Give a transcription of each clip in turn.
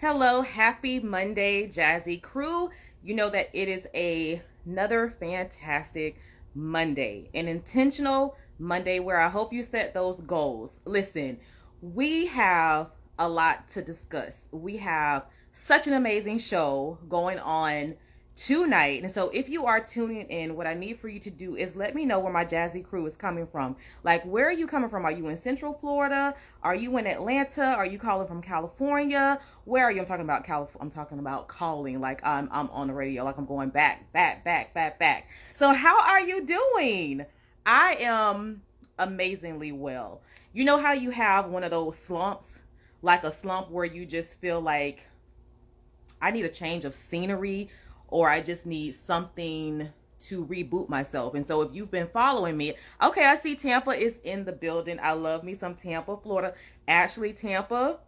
Hello, happy Monday, Jazzy crew. You know that it is another fantastic Monday, an intentional Monday where I hope you set those goals. Listen, we have a lot to discuss. We have such an amazing show going on tonight. And so if you are tuning in, what I need for you to do is let me know where my Jazzy crew is coming from. Like, where are you coming from? Are you in Central Florida? Are you in Atlanta? Are you calling from California? Where are you? I'm talking about California. I'm talking about calling like I'm on the radio, like I'm going back. So how are you doing? I am amazingly well. You know how you have one of those slumps, like a slump where you just feel like I need a change of scenery, or I just need something to reboot myself. And so if you've been following me, okay, I see Tampa is in the building. I love me some Tampa, Florida. Actually, Tampa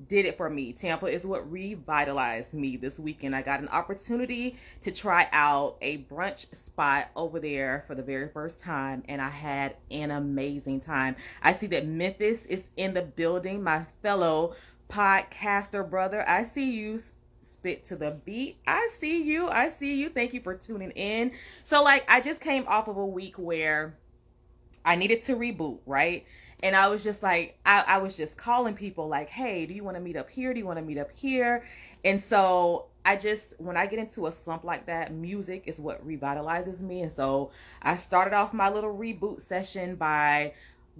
did it for me. Tampa is what revitalized me this weekend. I got an opportunity to try out a brunch spot over there for the very first time, and I had an amazing time. I see that Memphis is in the building, my fellow podcaster brother. I see you, spit to the beat. I see you. I see you. Thank you for tuning in. So, like, I just came off of a week where I needed to reboot, right? And I was just like, I was just calling people like, hey, do you want to meet up here? Do you want to meet up here? And so when I get into a slump like that, music is what revitalizes me. And so I started off my little reboot session by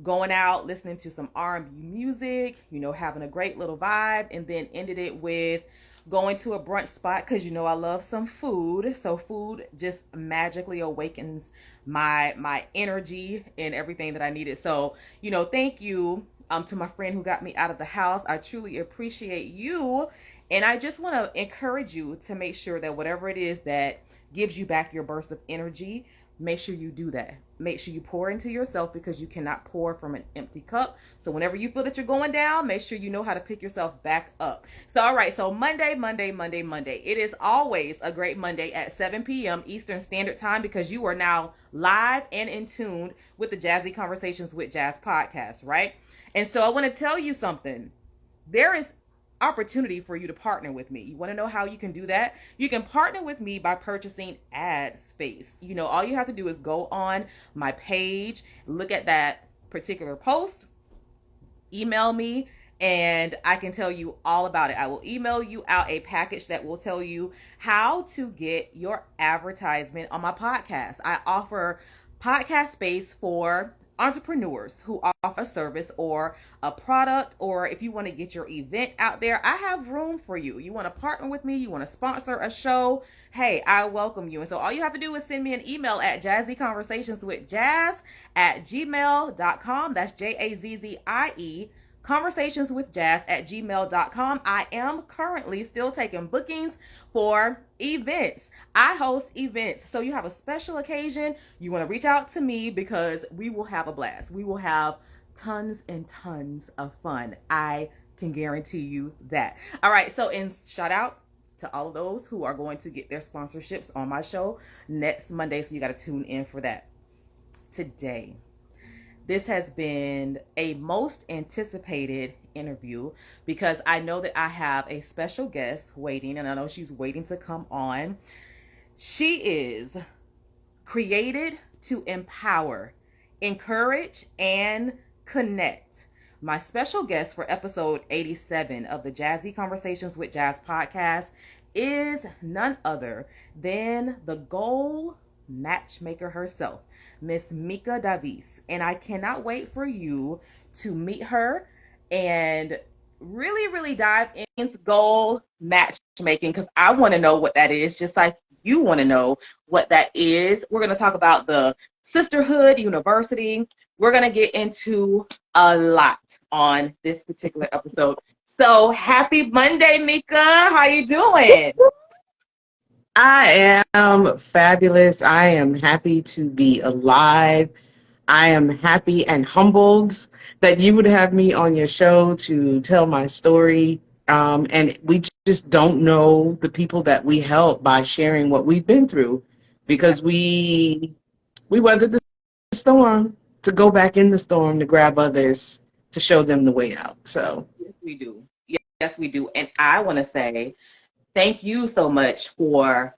going out, listening to some R&B music, having a great little vibe, and then ended it with going to a brunch spot because I love some food. So food just magically awakens my energy and everything that I needed. So, thank you to my friend who got me out of the house. I truly appreciate you. And I just want to encourage you to make sure that whatever it is that gives you back your burst of energy, make sure you do that. Make sure you pour into yourself, because you cannot pour from an empty cup. So whenever you feel that you're going down, make sure you know how to pick yourself back up. So, all right. So Monday. It is always a great Monday at 7 p.m. Eastern Standard Time, because you are now live and in tune with the Jazzy Conversations with Jazz podcast, right? And so I want to tell you something. There is opportunity for you to partner with me. You want to know how you can do that? You can partner with me by purchasing ad space. All you have to do is go on my page, look at that particular post, email me, and I can tell you all about it. I will email you out a package that will tell you how to get your advertisement on my podcast. I offer podcast space for entrepreneurs who offer a service or a product, or if you want to get your event out there, I have room for you. You want to partner with me, you want to sponsor a show, hey, I welcome you. And so all you have to do is send me an email at jazzyconversationswithjazz@gmail.com. That's JAZZIE conversationswithjazz@gmail.com. I am currently still taking bookings for events. I host events. So you have a special occasion, you want to reach out to me, because we will have a blast. We will have tons and tons of fun. I can guarantee you that. All right. So, and shout out to all of those who are going to get their sponsorships on my show next Monday. So you got to tune in for that. Today, this has been a most anticipated interview, because I know that I have a special guest waiting, and I know she's waiting to come on. She is created to empower, encourage, and connect. My special guest for episode 87 of the Jazzy Conversations with Jazz podcast is none other than the Goal Matchmaker herself, Miss Meka Davis. And I cannot wait for you to meet her and really dive into goal matchmaking, because I want to know what that is, just like you want to know what that is. We're going to talk about the Sisterhood University. We're going to get into a lot on this particular episode. So happy Monday, Meka. How you doing? I am fabulous. I am happy to be alive. I am happy and humbled that you would have me on your show to tell my story. And we just don't know the people that we help by sharing what we've been through, because we weathered the storm to go back in the storm to grab others to show them the way out. So Yes, we do. Yes, we do. And I want to say thank you so much for,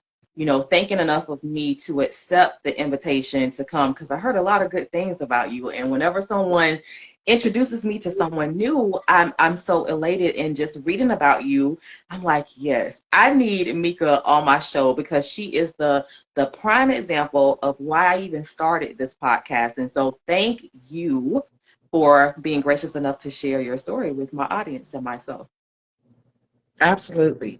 thinking enough of me to accept the invitation to come, because I heard a lot of good things about you. And whenever someone introduces me to someone new, I'm so elated. And just reading about you, I'm like, yes, I need Meka on my show, because she is the prime example of why I even started this podcast. And so thank you for being gracious enough to share your story with my audience and myself. Absolutely.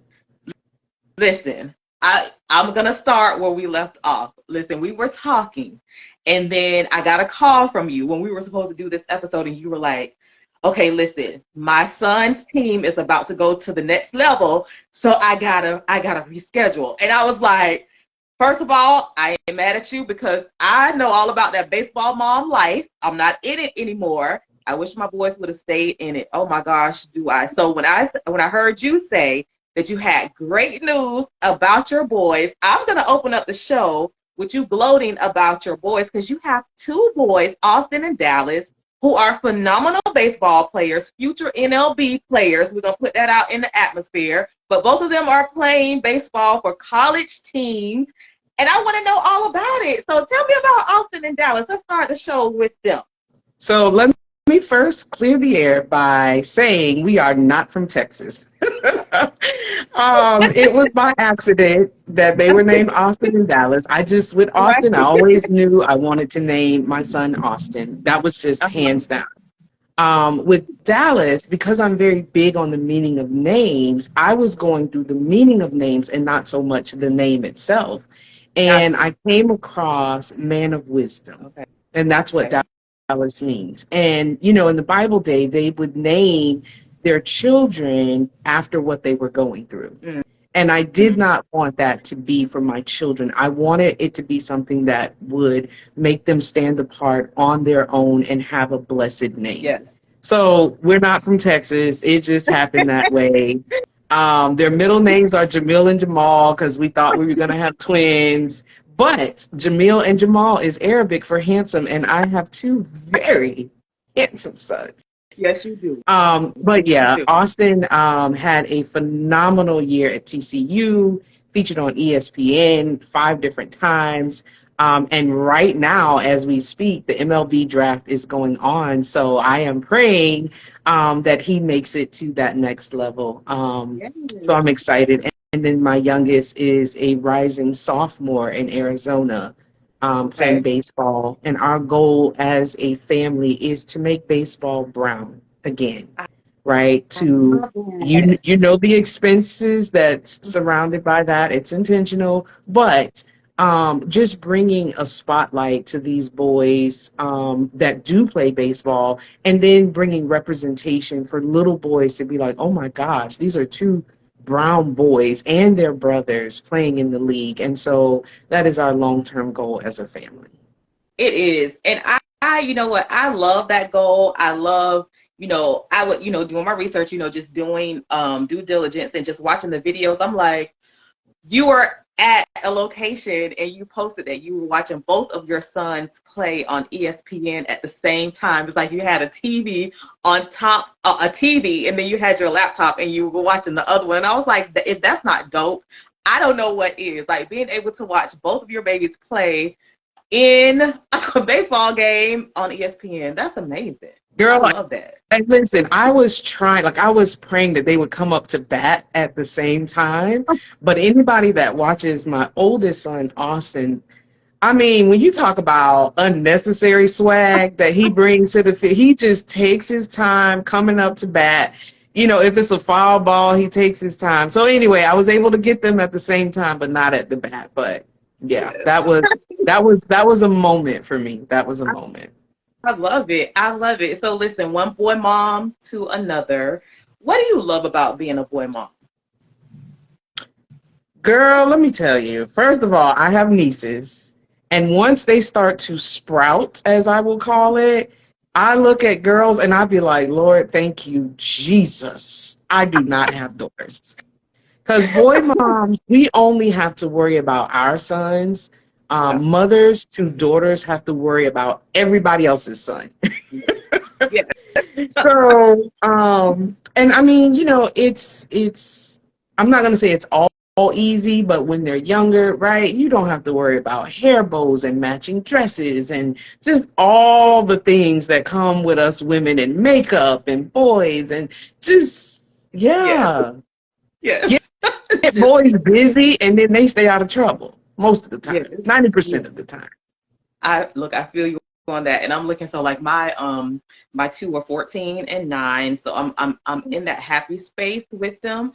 Listen, I'm gonna start where we left off. Listen, we were talking, and then I got a call from you when we were supposed to do this episode, and you were like, "Okay, listen, my son's team is about to go to the next level, so I gotta reschedule." And I was like, first of all, I ain't mad at you, because I know all about that baseball mom life. I'm not in it anymore. I wish my boys would have stayed in it. Oh my gosh, do I? So when I heard you say that you had great news about your boys, I'm gonna open up the show with you gloating about your boys, because you have two boys, Austin and Dallas, who are phenomenal baseball players, future MLB players. We're gonna put that out in the atmosphere. But both of them are playing baseball for college teams, and I want to know all about it. So tell me about Austin and Dallas. Let's start the show with them. So let me first clear the air by saying we are not from Texas. It was by accident that they were named Austin and Dallas. With Austin, I always knew I wanted to name my son Austin. That was just hands down. With Dallas, because I'm very big on the meaning of names, I was going through the meaning of names and not so much the name itself. And I came across man of wisdom. Okay. And that's what Dallas means. And, in the Bible day, they would name their children after what they were going through. And I did not want that to be for my children. I wanted it to be something that would make them stand apart on their own and have a blessed name. Yes. So we're not from Texas. It just happened that way. Their middle names are Jamil and Jamal, because we thought we were going to have twins. But Jamil and Jamal is Arabic for handsome, and I have two very handsome sons. Yes, you do. But yeah, Austin had a phenomenal year at TCU, featured on ESPN 5 different times. And right now, as we speak, the MLB draft is going on. So I am praying that he makes it to that next level. So I'm excited. And then my youngest is a rising sophomore in Arizona, playing baseball. And our goal as a family is to make baseball brown again, right? You know the expenses that's surrounded by that. It's intentional, but just bringing a spotlight to these boys that do play baseball, and then bringing representation for little boys to be like, oh my gosh, these are two brown boys and their brothers playing in the league. And so that is our long-term goal as a family. It is. And I you know what, I love that goal. I love, I would, doing my research, just doing due diligence and just watching the videos. I'm like, you were at a location and you posted that you were watching both of your sons play on ESPN at the same time. It's like you had a TV on top, a TV, and then you had your laptop and you were watching the other one. And I was like, if that's not dope, I don't know what is. Like, being able to watch both of your babies play in a baseball game on ESPN, that's amazing. Girl, I love that. And listen, I was praying that they would come up to bat at the same time. But anybody that watches my oldest son, Austin, I mean, when you talk about unnecessary swag that he brings to the field, he just takes his time coming up to bat. If it's a foul ball, he takes his time. So anyway, I was able to get them at the same time, but not at the bat. But yeah, that was a moment for me. That was a moment. I love it. I love it. So listen, one boy mom to another. What do you love about being a boy mom? Girl, let me tell you. First of all, I have nieces. And once they start to sprout, as I will call it, I look at girls and I be like, Lord, thank you, Jesus. I do not have daughters. Because boy moms, we only have to worry about our sons. Mothers to daughters have to worry about everybody else's son. So, and I mean, I'm not gonna say it's all easy, but when they're younger, right, you don't have to worry about hair bows and matching dresses and just all the things that come with us women and makeup and boys and just, Yes, yeah, yes. It's get just, boys busy and then they stay out of trouble most of the yeah, time, 90% yeah. of the time. I feel you on that, and I'm looking. So like my two are 14 and 9, so I'm in that happy space with them.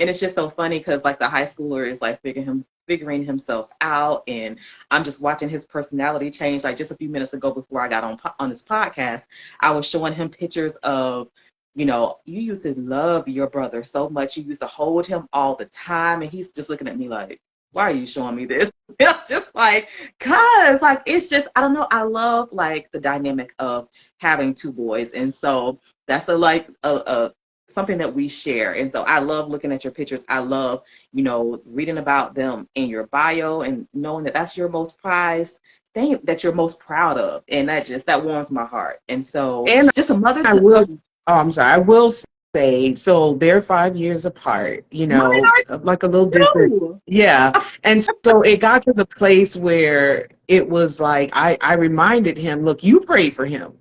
And it's just so funny because like the high schooler is like figuring himself out, and I'm just watching his personality change. Like just a few minutes ago, before I got on this podcast, I was showing him pictures of, you used to love your brother so much. You used to hold him all the time, and he's just looking at me like, why are you showing me this? I'm just like, cause like it's just, I don't know. I love like the dynamic of having two boys, and so that's a something that we share. And so I love looking at your pictures. I love, reading about them in your bio and knowing that that's your most prized thing that you're most proud of, and that warms my heart. And so And just a mother I to will, oh, I'm sorry, I will say, so they're 5 years apart, mine are like a little different. too. Yeah. And so it got to the place where it was like, I reminded him, look, you pray for him.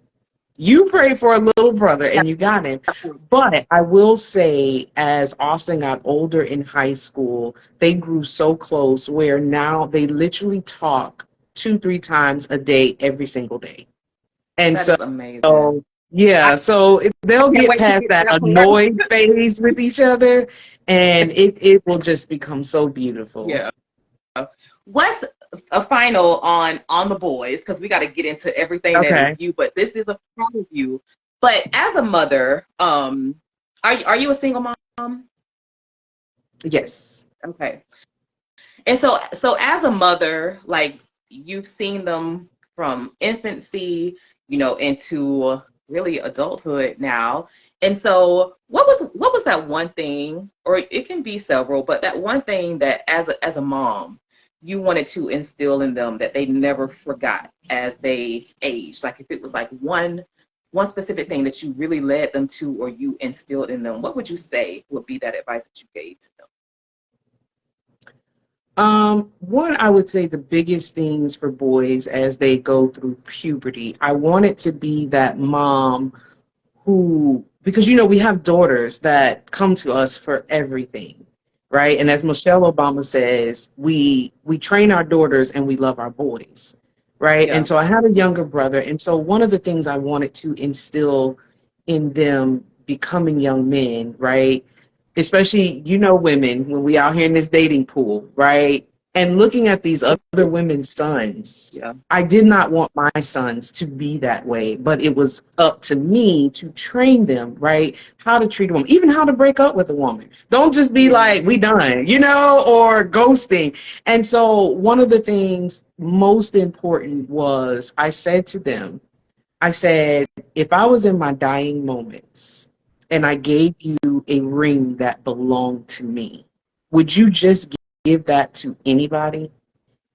You pray for a little brother and you got him. But I will say, as Austin got older in high school, they grew so close where now they literally talk 2, 3 times a day, every single day. And That so, is amazing. I yeah, so they'll can't get wait to past get to that that part. annoyed phase with each other, and it will just become so beautiful. Yeah. What's a final on the boys? Because we got to get into everything that is Okay. you, but this is a part of you. But as a mother, are you a single mom? Yes. Okay. And so as a mother, like you've seen them from infancy, into really adulthood now. And so what was that one thing, or it can be several, but that one thing that as a mom you wanted to instill in them that they never forgot as they aged? Like if it was like one specific thing that you really led them to or you instilled in them, what would you say would be that advice that you gave to them? One, I would say the biggest things for boys as they go through puberty, I want it to be that mom who, because we have daughters that come to us for everything, right? And as Michelle Obama says, we train our daughters and we love our boys, right? Yeah. And so I had a younger brother, and so one of the things I wanted to instill in them becoming young men, right? Especially, women, when we out here in this dating pool, right? And looking at these other women's sons, Yeah. I did not want my sons to be that way, but it was up to me to train them, right? How to treat a woman, even how to break up with a woman. Don't just be Yeah. like, we done, or ghosting. And so one of the things most important was I said to them, I said, if I was in my dying moments and I gave you a ring that belonged to me, would you just give that to anybody?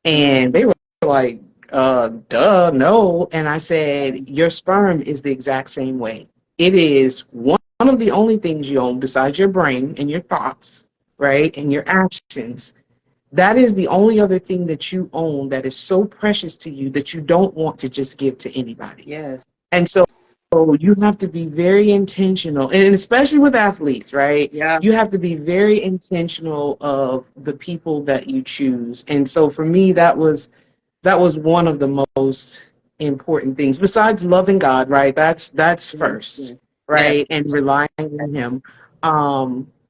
And they were like, duh, no. And I said, your sperm is the exact same way. It is one of the only things you own besides your brain and your thoughts, right? And your actions. That is the only other thing that you own that is so precious to you that you don't want to just give to anybody. Yes. And so you have to be very intentional, and especially with athletes, right? Yeah. You have to be very intentional of the people that you choose. And so for me, that was one of the most important things besides loving God, right? That's Yeah. first, Yes. right? And relying on him.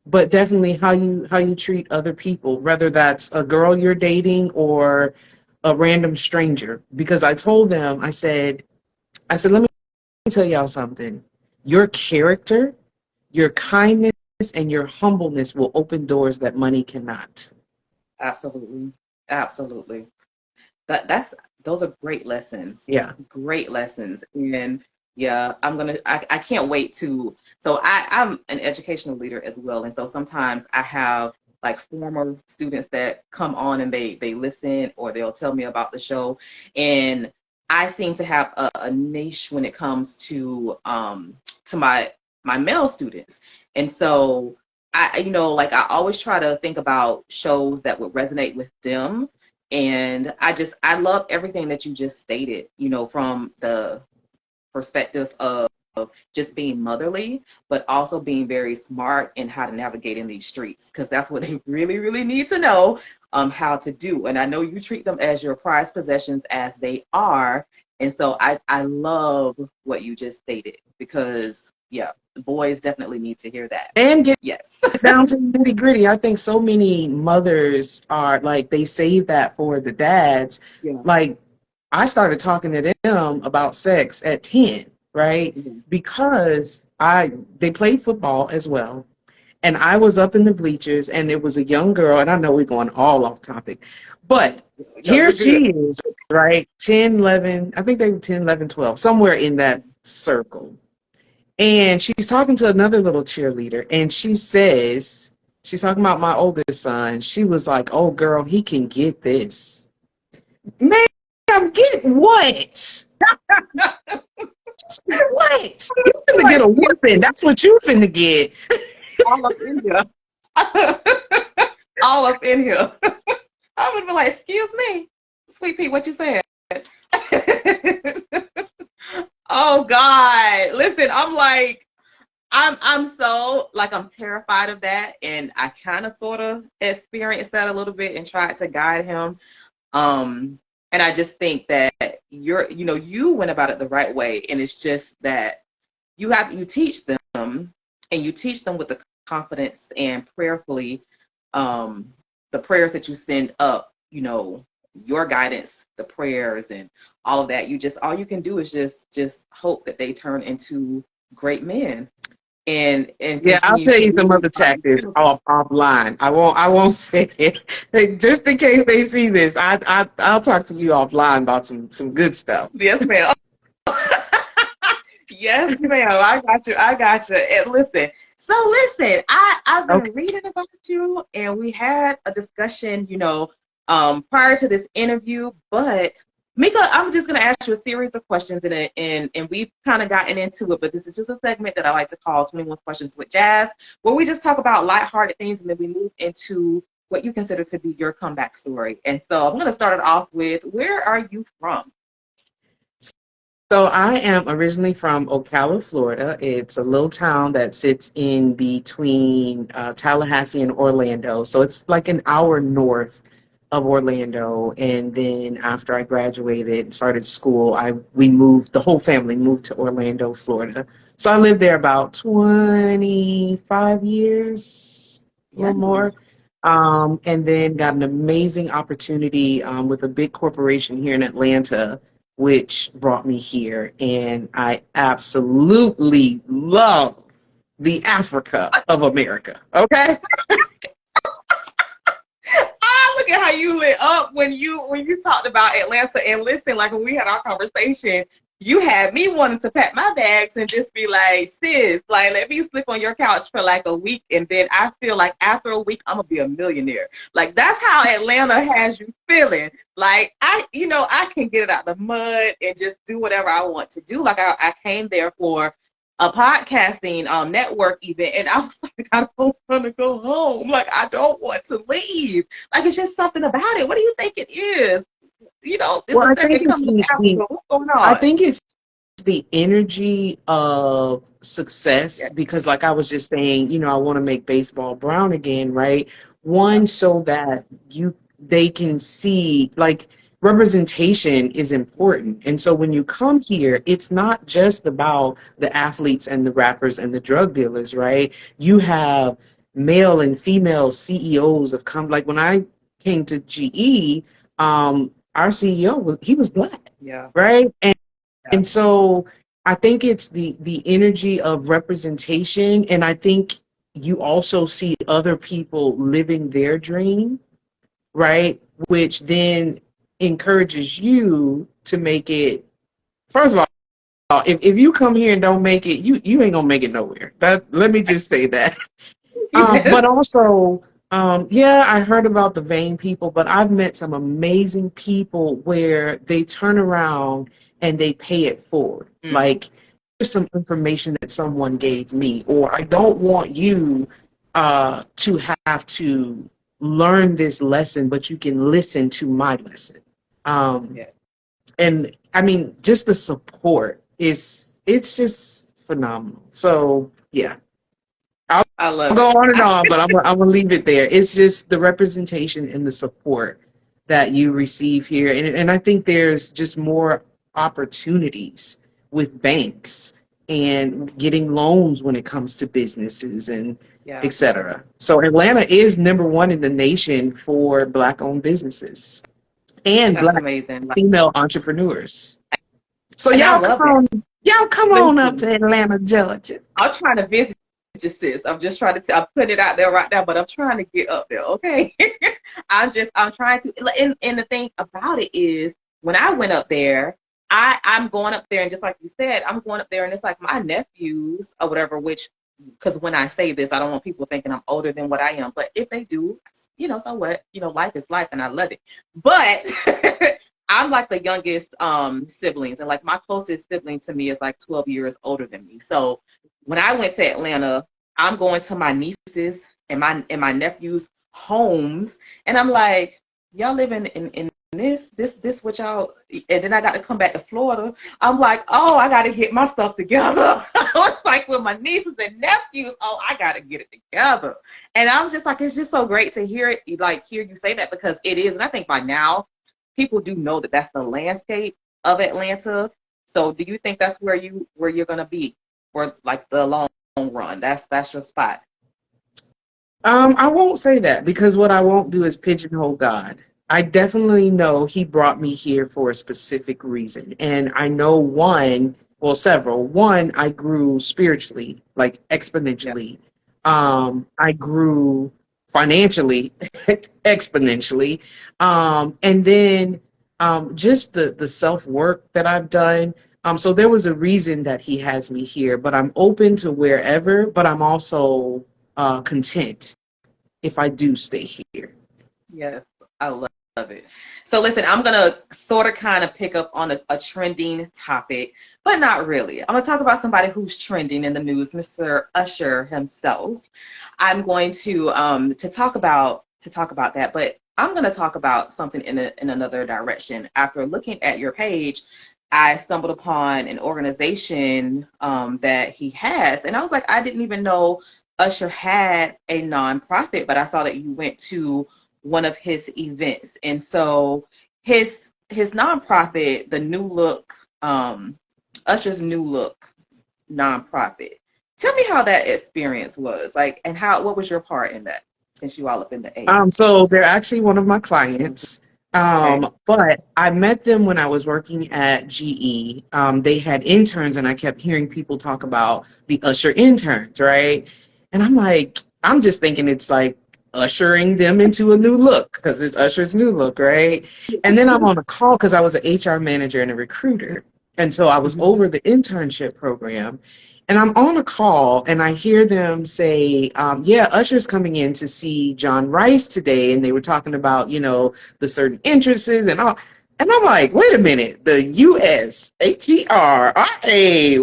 But definitely how you treat other people, whether that's a girl you're dating or a random stranger. Because I told them, I said, let me tell y'all something. Your character, your kindness, and your humbleness will open doors that money cannot. Absolutely. Absolutely. That's those are great lessons. Yeah. Great lessons. And yeah, I can't wait to, so I'm an educational leader as well. And so sometimes I have like former students that come on and they listen or they'll tell me about the show. And I seem to have a niche when it comes to my male students. And so like I always try to think about shows that would resonate with them. And I love everything that you just stated, from the perspective of just being motherly, but also being very smart in how to navigate in these streets, because that's what they really, really need to know how to do. And I know you treat them as your prized possessions, as they are. And so I love what you just stated, because yeah, the boys definitely need to hear that. And get Yes. down to the nitty gritty. I think so many mothers are like, they save that for the dads. Yeah. Like, I started talking to them about sex at 10, right? Mm-hmm. Because they played football as well. And I was up in the bleachers, and there was a young girl, and I know we're going all off topic, but here she is, right? 10, 11, I think they were 10, 11, 12, somewhere in that circle. And she's talking to another little cheerleader, and she's talking about my oldest son. She was like, "Oh, girl, he can get this." Man, get what? What? You finna get a whooping. That's what you finna get. All up in here. All up in here. I would be like, excuse me, Sweet Pea, what you said? Oh God. Listen, I'm so like, I'm terrified of that. And I kind of sort of experienced that a little bit and tried to guide him. And I just think that you went about it the right way. And it's just that you teach them, and you teach them with the confidence and prayerfully, the prayers that you send up, your guidance, the prayers and all of that. All you can do is just hope that they turn into great men. And Yeah, I'll continue tell to you some really, other tactics offline. I won't say it. Just in case they see this. I'll talk to you offline about some good stuff. yes, ma'am. Yes, ma'am. I got you. And listen, I've Okay. been reading about you, and we had a discussion, prior to this interview. But Meka, I'm just gonna ask you a series of questions, and we've kind of gotten into it, but this is just a segment that I like to call 21 Questions with Jazz, where we just talk about lighthearted things, and then we move into what you consider to be your comeback story. And so I'm gonna start it off with, where are you from? So I am originally from Ocala, Florida. It's a little town that sits in between Tallahassee and Orlando. So it's like an hour north of Orlando. And then after I graduated and started school, the whole family moved to Orlando, Florida. So I lived there about 25 years, a Yeah. little more. And then got an amazing opportunity with a big corporation here in Atlanta, which brought me here. And I absolutely love the Africa of America. Okay? Look at how you lit up when you talked about Atlanta. And listen, like when we had our conversation, you had me wanting to pack my bags and just be like, sis, like, let me sleep on your couch for like a week, and then I feel like after a week I'm gonna be a millionaire. Like, that's how Atlanta has you feeling. Like, I can get it out the mud and just do whatever I want to do. Like, I came there for a podcasting network event, and I was like, I don't want to go home. Like, I don't want to leave. Like, it's just something about it. What do you think it is? It's Well, a second coming to Africa. What's going I on? think it's the energy of success, Yeah. because like I was just saying, I want to make baseball brown again, right? One, so that they can see, like, representation is important. And so when you come here, it's not just about the athletes and the rappers and the drug dealers, right? You have male and female CEOs like when I came to GE, our CEO was black, Yeah. right? Yeah. And so I think it's the energy of representation. And I think you also see other people living their dream, right? Which then encourages you to make it. First of all, if you come here and don't make it, you ain't gonna make it nowhere. Let me just say that. But Yes. also, Yeah, I heard about the vain people, but I've met some amazing people where they turn around and they pay it forward. Mm. Like, here's some information that someone gave me, or I don't want you to have to learn this lesson, but you can listen to my lesson. Um, Yeah. and I mean, just the support it's just phenomenal. So yeah. I I'll love go it. on and on, but I'm gonna leave it there. It's just the representation and the support that you receive here, and I think there's just more opportunities with banks and getting loans when it comes to businesses and Yeah. etc. So Atlanta is number one in the nation for Black-owned businesses and That's Black amazing. female entrepreneurs. So And I love that. y'all come on up Listen, to Atlanta, Georgia. I'm trying to visit you, sis. I'm just trying to, I'm putting it out there right now, but I'm trying to get up there, okay? I'm trying to, and the thing about it is, when I went up there, I'm going up there, and just like you said, I'm going up there, and it's like my nephews or whatever, which, because when I say this, I don't want people thinking I'm older than what I am, but if they do, so what? Life is life, and I love it. But I'm like the youngest siblings, and like my closest sibling to me is like 12 years older than me. So when I went to Atlanta, I'm going to my nieces and my nephews' homes, and I'm like, y'all living in this what y'all, and then I got to come back to Florida. I'm like, oh, I got to get my stuff together. It's like with my nieces and nephews, oh, I got to get it together. And I'm just like, it's just so great to hear it, like hear you say that, because it is, and I think by now people do know that that's the landscape of Atlanta. So do you think that's where you're gonna be for like the long run? That's your spot. I won't say that because what I won't do is pigeonhole God. I definitely know He brought me here for a specific reason. And I know one, well, several. One, I grew spiritually, like Yeah. exponentially. I grew financially exponentially. And then just the self work that I've done. So there was a reason that He has me here, but I'm open to wherever, but I'm also content if I do stay here. Yes, I love it. So listen, I'm gonna sort of kind of pick up on a trending topic, but not really. I'm gonna talk about somebody who's trending in the news, Mr. Usher himself. I'm going to talk about that, but I'm gonna talk about something in another direction. After looking at your page, I stumbled upon an organization that he has, and I was like, I didn't even know Usher had a nonprofit, but I saw that you went to one of his events. And so his nonprofit, the New Look, Usher's New Look nonprofit. Tell me how that experience was like, and what was your part in that, since you all up in the age? So they're actually one of my clients. Okay. But I met them when I was working at GE. They had interns, and I kept hearing people talk about the Usher interns, right? And I'm like, I'm just thinking it's like ushering them into a new look because it's Usher's new look, right? And then I'm on a call because I was an HR manager and a recruiter. And so I was Mhm. over the internship program. And I'm on a call and I hear them say, yeah, Usher's coming in to see John Rice today. And they were talking about, the certain interests and all. And I'm like, wait a minute, the USHERRA,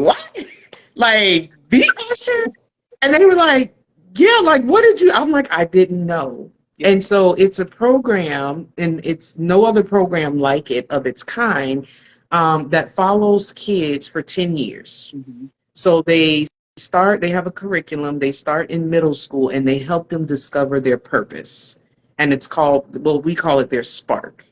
what? Like, the Usher? And they were like, yeah, like, what did you? I'm like, I didn't know. Yeah. And so it's a program, and it's no other program like it of its kind that follows kids for 10 years. Mhm. So they have a curriculum, they start in middle school and they help them discover their purpose. And it's called, well, we call it their spark.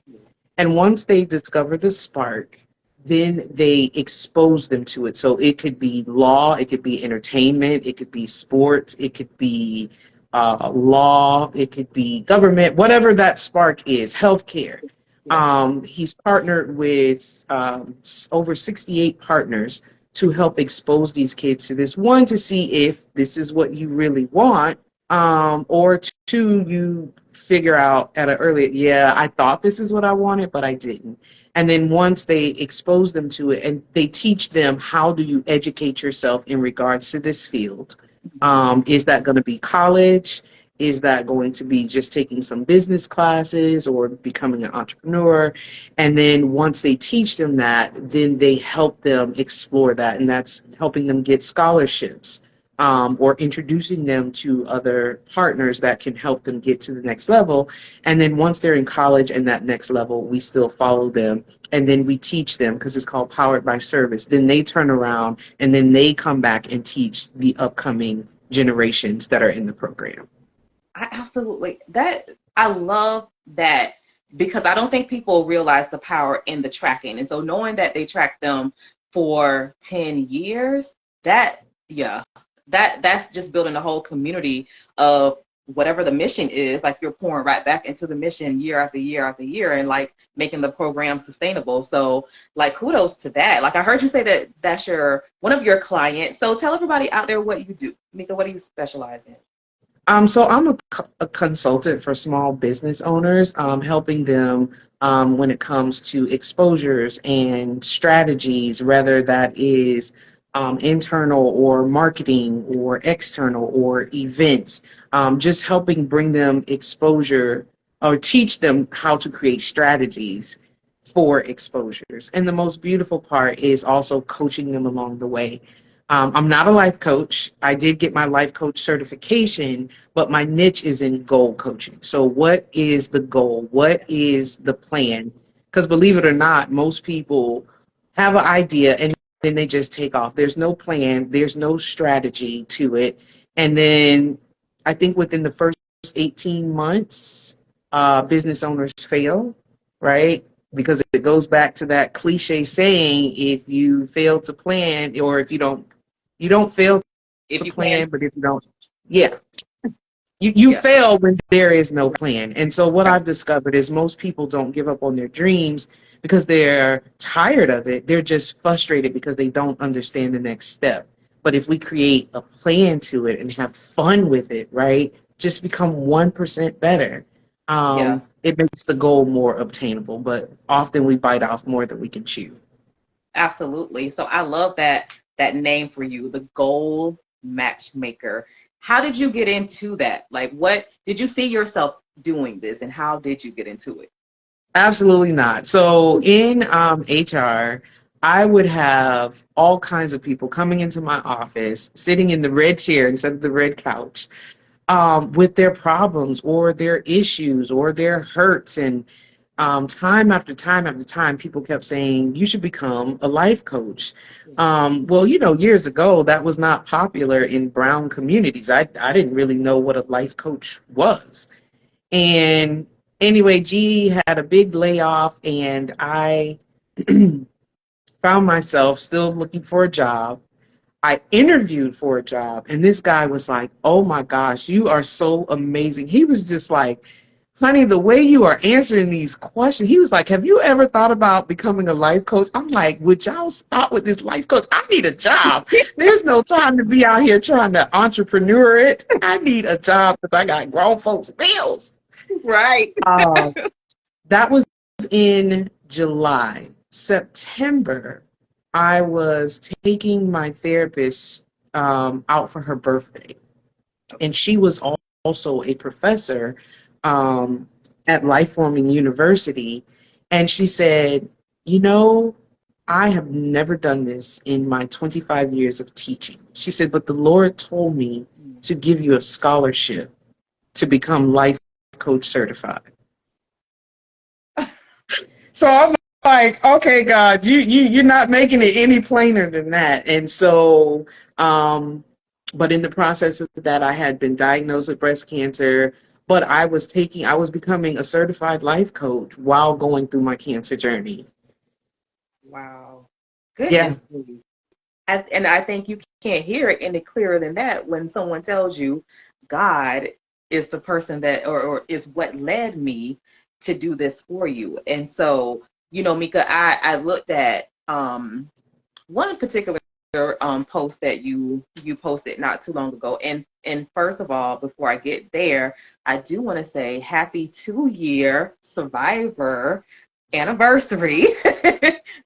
And once they discover the spark, then they expose them to it. So it could be law, it could be entertainment, it could be sports, it could be law, it could be government, whatever that spark is, healthcare. Yeah. He's partnered with over 68 partners to help expose these kids to this. One, to see if this is what you really want, or two, you figure out at an early, yeah, I thought this is what I wanted, but I didn't. And then once they expose them to it and they teach them how do you educate yourself in regards to this field, is that going to be college? Is that going to be just taking some business classes or becoming an entrepreneur? And then once they teach them that, then they help them explore that. And that's helping them get scholarships, or introducing them to other partners that can help them get to the next level. And then once they're in college and that next level, we still follow them. And then we teach them, because it's called Powered by Service. Then they turn around and then they come back and teach the upcoming generations that are in the program. I love that, because I don't think people realize the power in the tracking. And so knowing that they track them for 10 years, that's just building a whole community of whatever the mission is. Like, you're pouring right back into the mission year after year after year, and like making the program sustainable. So like, kudos to that. Like, I heard you say that that's one of your clients. So tell everybody out there what you do. Meka, what do you specialize in? So I'm a consultant for small business owners, helping them when it comes to exposures and strategies, whether that is internal or marketing or external or events, just helping bring them exposure or teach them how to create strategies for exposures. And the most beautiful part is also coaching them along the way. I'm not a life coach. I did get my life coach certification, but my niche is in goal coaching. So what is the goal? What is the plan? Because believe it or not, most people have an idea and then they just take off. There's no plan. There's no strategy to it. And then I think within the first 18 months, business owners fail, right? Because it goes back to that cliche saying, if you fail to plan, or if you don't fail to plan, but if you don't, yeah, you fail when there is no plan. And so what I've discovered is most people don't give up on their dreams because they're tired of it. They're just frustrated because they don't understand the next step. But if we create a plan to it and have fun with it, right, just become 1% better. It makes the goal more obtainable, but often we bite off more than we can chew. Absolutely. So I love that name for you, the Goal Matchmaker. How did you get into that? Like, what did you see yourself doing this, and how did you get into it? Absolutely not. So in HR, I would have all kinds of people coming into my office, sitting in the red chair instead of the red couch, with their problems or their issues or their hurts. And time after time after time, people kept saying, you should become a life coach. Well, years ago, that was not popular in brown communities. I didn't really know what a life coach was. And anyway, GE had a big layoff, and I found myself still looking for a job. I interviewed for a job, and this guy was like, oh my gosh, you are so amazing. He was just like, honey, the way you are answering these questions, he was like, have you ever thought about becoming a life coach? I'm like, would y'all stop with this life coach? I need a job. There's no time to be out here trying to entrepreneur it. I need a job because I got grown folks' bills. Right. That was in July. September, I was taking my therapist out for her birthday. And she was also a professor at Life Forming University. And she said, I have never done this in my 25 years of teaching. She said, but the Lord told me to give you a scholarship to become life coach certified. So I'm like, okay, God, you're not making it any plainer than that. And so, but in the process of that, I had been diagnosed with breast cancer, but I was becoming a certified life coach while going through my cancer journey. Wow. Goodness. Yeah. And I think you can't hear it any clearer than that when someone tells you God is the person that, or is what led me to do this for you. And so, Meka, I looked at one particular post that you posted not too long ago. And first of all, before I get there, I do want to say happy 2-year survivor anniversary.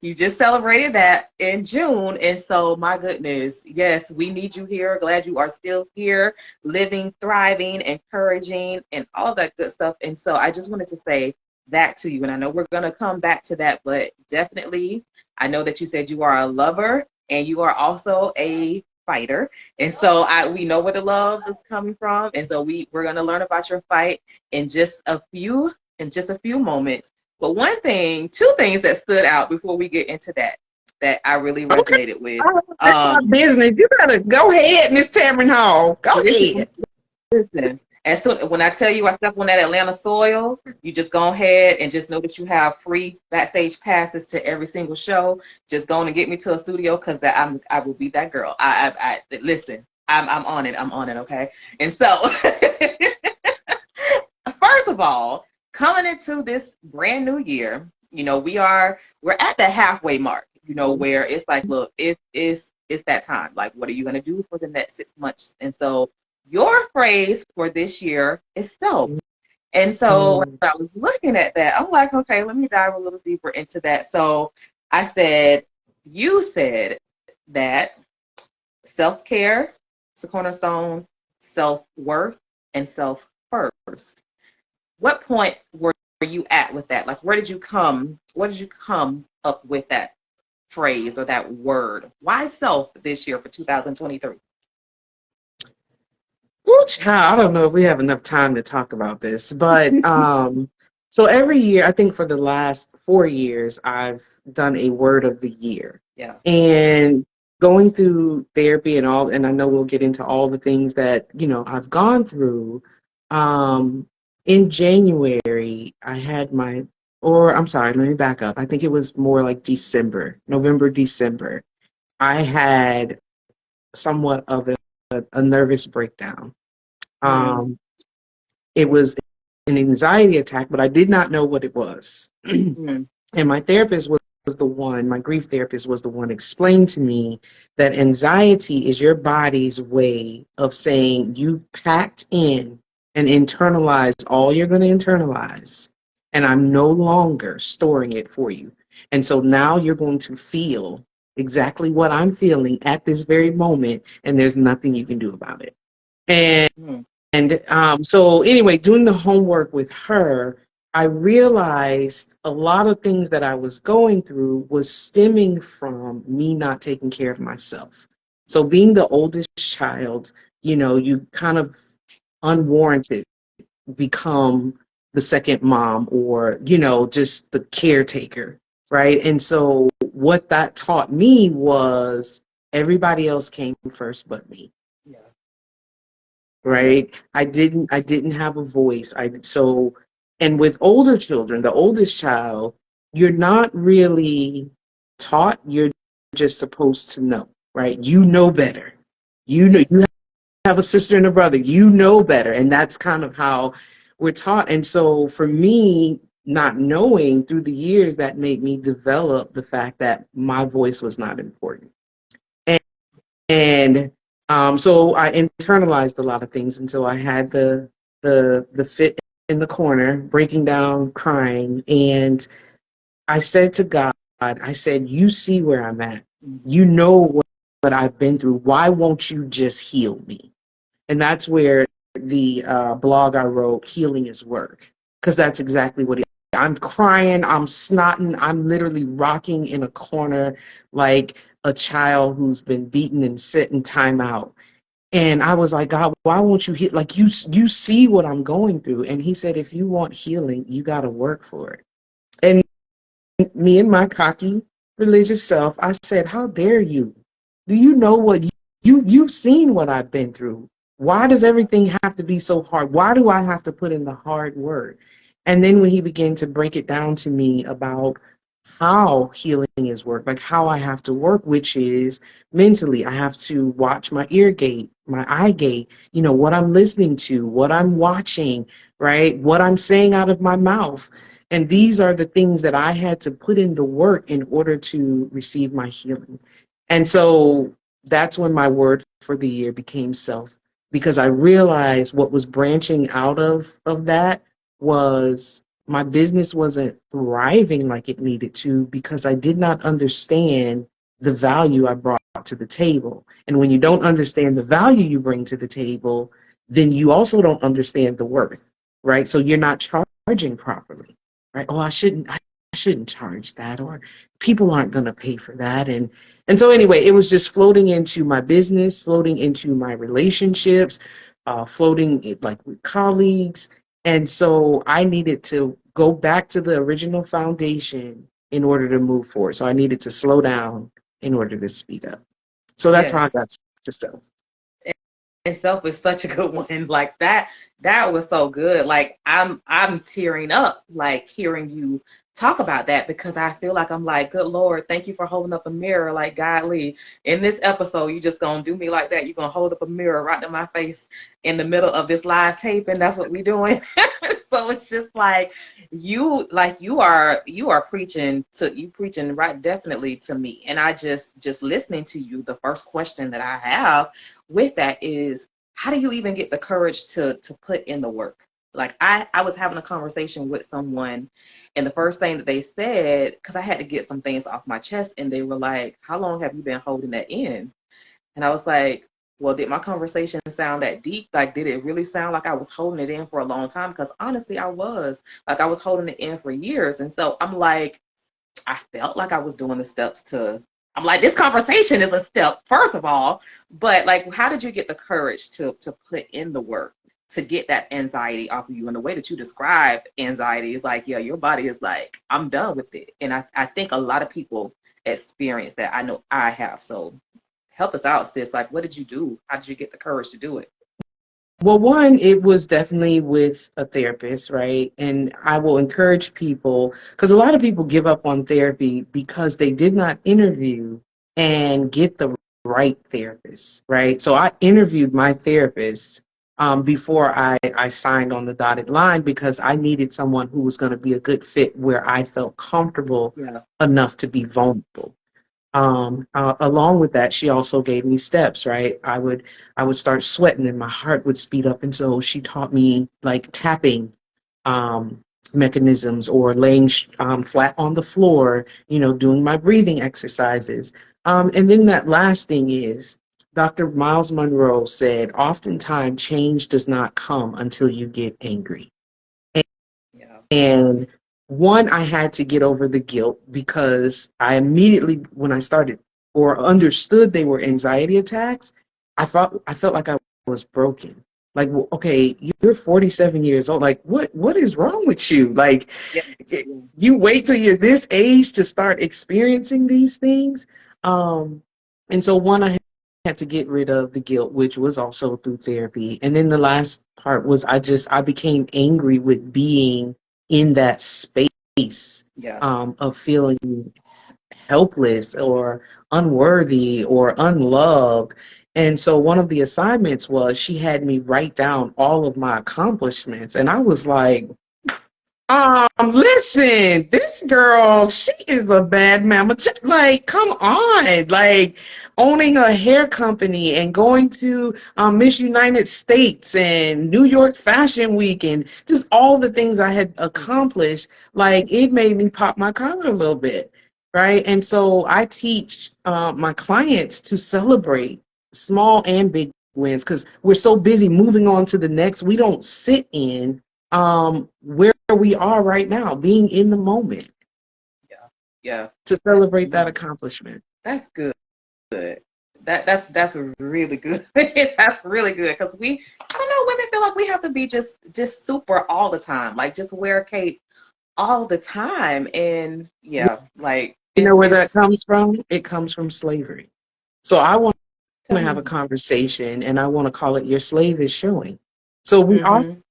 You just celebrated that in June. And so, my goodness, yes, we need you here. Glad you are still here, living, thriving, encouraging, and all that good stuff. And so, I just wanted to say that to you. And I know we're going to come back to that, but definitely, I know that you said you are a lover and you are also a fighter. And so, we know where the love is coming from. And so, we're going to learn about your fight in just a few moments. But two things that stood out before we get into that I really Okay. resonated with. That's my business. You better go ahead, Miss Tamron Hall. Go ahead. Listen, and so when I tell you I step on that Atlanta soil, you just go ahead and just know that you have free backstage passes to every single show. Just go on and get me to a studio because I will be that girl. I listen. I'm on it. I'm on it. Okay. And so, first of all, coming into this brand new year, we're at the halfway mark, where it's like, look, it's that time. Like, what are you going to do for the next 6 months? And so your phrase for this year is self. And so when I was looking at that, I'm like, okay, let me dive a little deeper into that. So you said that self-care is a cornerstone, self-worth, and self-first. What point were you at with that? Like, where did you come up with that phrase or that word? Why self this year for 2023? Well, child, I don't know if we have enough time to talk about this, but so every year, I think for the last 4 years, I've done a word of the year. Yeah. And going through therapy and I know we'll get into all the things that, I've gone through. In January, I had I'm sorry, let me back up. I think it was more like November, December. I had somewhat of a nervous breakdown. It was an anxiety attack, but I did not know what it was. And my therapist my grief therapist was the one explained to me that anxiety is your body's way of saying you've packed in and internalized all you're going to internalize, and I'm no longer storing it for you. And so now you're going to feel exactly what I'm feeling at this very moment, and there's nothing you can do about it. And so anyway, doing the homework with her, I realized a lot of things that I was going through was stemming from me not taking care of myself. So being the oldest child, you kind of unwarranted become the second mom or, just the caretaker, right? And so what that taught me was everybody else came first but me. Yeah. Right? I didn't have a voice. And with older children, the oldest child, you're not really taught, you're just supposed to know, right? You know better. You have a sister and a brother, you know better. And that's kind of how we're taught. And so for me, not knowing through the years, that made me develop the fact that my voice was not important. And so I internalized a lot of things. And so I had the fit in the corner, breaking down, crying. And I said to God, I said, you see where I'm at. You know what I've been through. Why won't you just heal me? And that's where the blog I wrote, Healing is Work, because that's exactly what I'm crying, I'm snotting, I'm literally rocking in a corner like a child who's been beaten and set in timeout. And I was like, God, why won't you heal? Like, you see what I'm going through. And he said, if you want healing, you got to work for it. And me and my cocky religious self, I said, how dare you? Do you know what you've seen what I've been through? Why does everything have to be so hard? Why do I have to put in the hard work? And then when he began to break it down to me about how healing is work, like how I have to work, which is mentally, I have to watch my ear gate, my eye gate, what I'm listening to, what I'm watching, right? What I'm saying out of my mouth. And these are the things that I had to put in the work in order to receive my healing. And so that's when my word for the year became self, because I realized what was branching out of that was my business wasn't thriving like it needed to because I did not understand the value I brought to the table. And when you don't understand the value you bring to the table, then you also don't understand the worth, right? So you're not charging properly, right? Oh, I shouldn't charge that, or people aren't going to pay for that. And so anyway, it was just floating into my business, floating into my relationships, floating like with colleagues. And so I needed to go back to the original foundation in order to move forward. So I needed to slow down in order to speed up. So that's how I Yes. got to stuff. Itself is such a good one. Like that was so good. Like I'm tearing up like hearing you talk about that because I feel like I'm like, good Lord, thank you for holding up a mirror. Like, godly, in this episode, you just gonna do me like that. You're gonna hold up a mirror right to my face in the middle of this live tape, and that's what we're doing. So it's just like you are preaching right definitely to me. And I just listening to you, the first question that I have with that is, how do you even get the courage to put in the work? Like I was having a conversation with someone, and the first thing that they said, because I had to get some things off my chest, and they were like, how long have you been holding that in? And I was like, well, did my conversation sound that deep? Like, did it really sound like I was holding it in for a long time? Because honestly, I was. Like, I was holding it in for years. And so I'm like, I felt like I was doing the steps to, I'm like, this conversation is a step, first of all. But like, how did you get the courage to put in the work to get that anxiety off of you? And the way that you describe anxiety is like, yeah, your body is like, I'm done with it. And I think a lot of people experience that. I know I have. So help us out, sis. Like, what did you do? How did you get the courage to do it? Well, one, it was definitely with a therapist, right? And I will encourage people, because a lot of people give up on therapy because they did not interview and get the right therapist, right? So I interviewed my therapist before I signed on the dotted line because I needed someone who was going to be a good fit where I felt comfortable Yeah. enough to be vulnerable. Along with that, she also gave me steps, right? I would start sweating and my heart would speed up. And so she taught me like tapping um, mechanisms or laying flat on the floor, doing my breathing exercises. And then that last thing is Dr. Miles Monroe said, oftentimes change does not come until you get angry. Yeah. And one, I had to get over the guilt because I immediately, when I started or understood they were anxiety attacks, I felt like I was broken. Like, well, okay, you're 47 years old. Like, what is wrong with you? Like, Yeah. you wait till you're this age to start experiencing these things. Um, and so one, I had to get rid of the guilt, which was also through therapy. And then the last part was I became angry with being in that space Yeah. of feeling helpless or unworthy or unloved. And so one of the assignments was she had me write down all of my accomplishments. And I was like, listen, this girl, she is a bad mama. Like, come on. Like, owning a hair company and going to Miss United States and New York Fashion Week and just all the things I had accomplished, like, it made me pop my collar a little bit, right? And so I teach my clients to celebrate small and big wins because we're so busy moving on to the next. We don't sit in where we are right now, being in the moment Yeah. Yeah. to celebrate that Mm. accomplishment. That's good. That's really good. That's really good because I don't know, women feel like we have to be just super all the time, like just wear a cape all the time, and yeah, like You know where that it's comes from? It comes from slavery. So I want to tell have a me. conversation and I want to call it Your Slave is Showing. So we Mm-hmm. often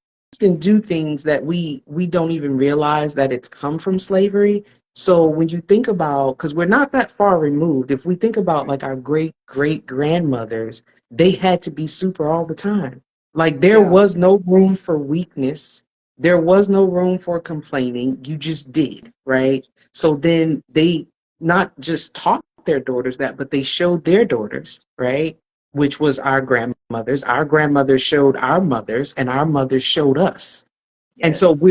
do things that we don't even realize that it's come from slavery. So when you think about, because we're not that far removed, if we think about like our great great grandmothers, they had to be super all the time. Like there Yeah. was no room for weakness. There was no room for complaining. You just did, right? So then they not just taught their daughters that, but they showed their daughters, right? Which was our grandmothers. Our grandmothers showed our mothers, and our mothers showed us. And so Yes.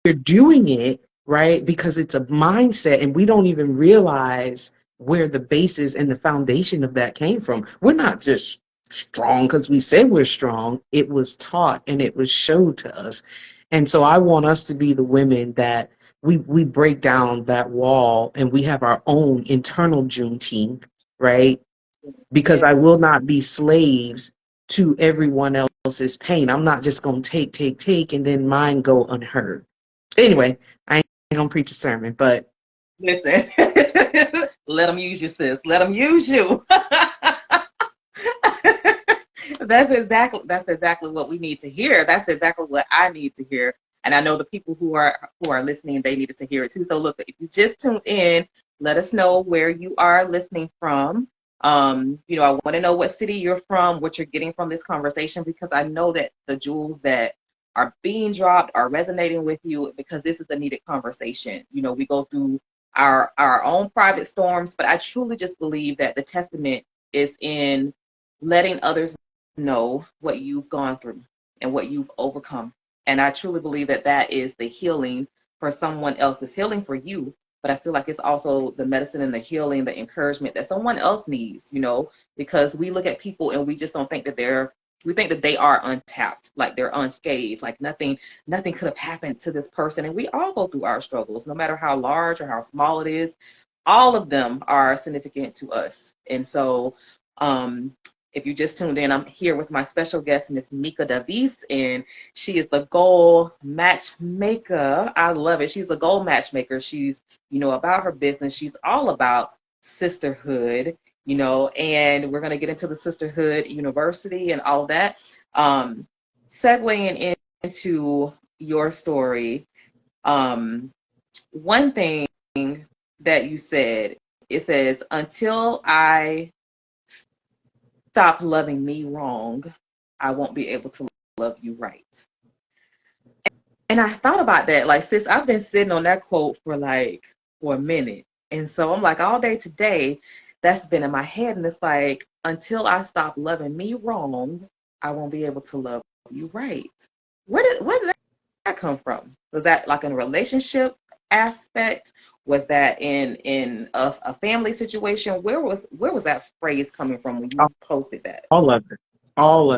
we're we're doing it, right, because it's a mindset and we don't even realize where the basis and the foundation of that came from. We're not just strong because we said we're strong. It was taught and it was showed to us. And so I want us to be the women that we break down that wall and we have our own internal Juneteenth, right? Because I will not be slaves to everyone else's pain. I'm not just going to take, and then mine go unheard. Anyway, I ain't going to preach a sermon, but. Listen, let them use you, sis. Let them use you. That's exactly what we need to hear. That's exactly what I need to hear. And I know the people who are listening, they needed to hear it too. So look, if you just tuned in, let us know where you are listening from. You know, I want to know what city you're from, what you're getting from this conversation, because I know that the jewels that are being dropped are resonating with you, because this is a needed conversation. You know, we go through our own private storms, but I truly just believe that the testament is in letting others know what you've gone through and what you've overcome. And I truly believe that that is the healing for someone else. It's healing for you, but I feel like it's also the medicine and the healing, the encouragement that someone else needs, you know, because we look at people and we just don't think that we think that they are untapped, like they're unscathed, like nothing could have happened to this person. And we all go through our struggles, no matter how large or how small it is. All of them are significant to us. And so, if you just tuned in, I'm here with my special guest, Miss Meka Davis, and she is the Goal Matchmaker. I love it. She's the Goal Matchmaker. She's, you know, about her business. She's all about sisterhood, you know, and we're going to get into the Sisterhood University and all that. Segueing into your story, one thing that you said, it says, until I stop loving me wrong, I won't be able to love you right. And I thought about that, like, sis, I've been sitting on that quote for a minute. And so I'm like, all day today, that's been in my head. And it's like, until I stop loving me wrong, I won't be able to love you right. Where did that come from? Was that like in a relationship aspect? Was that in a family situation? Where was that phrase coming from when you posted that? All of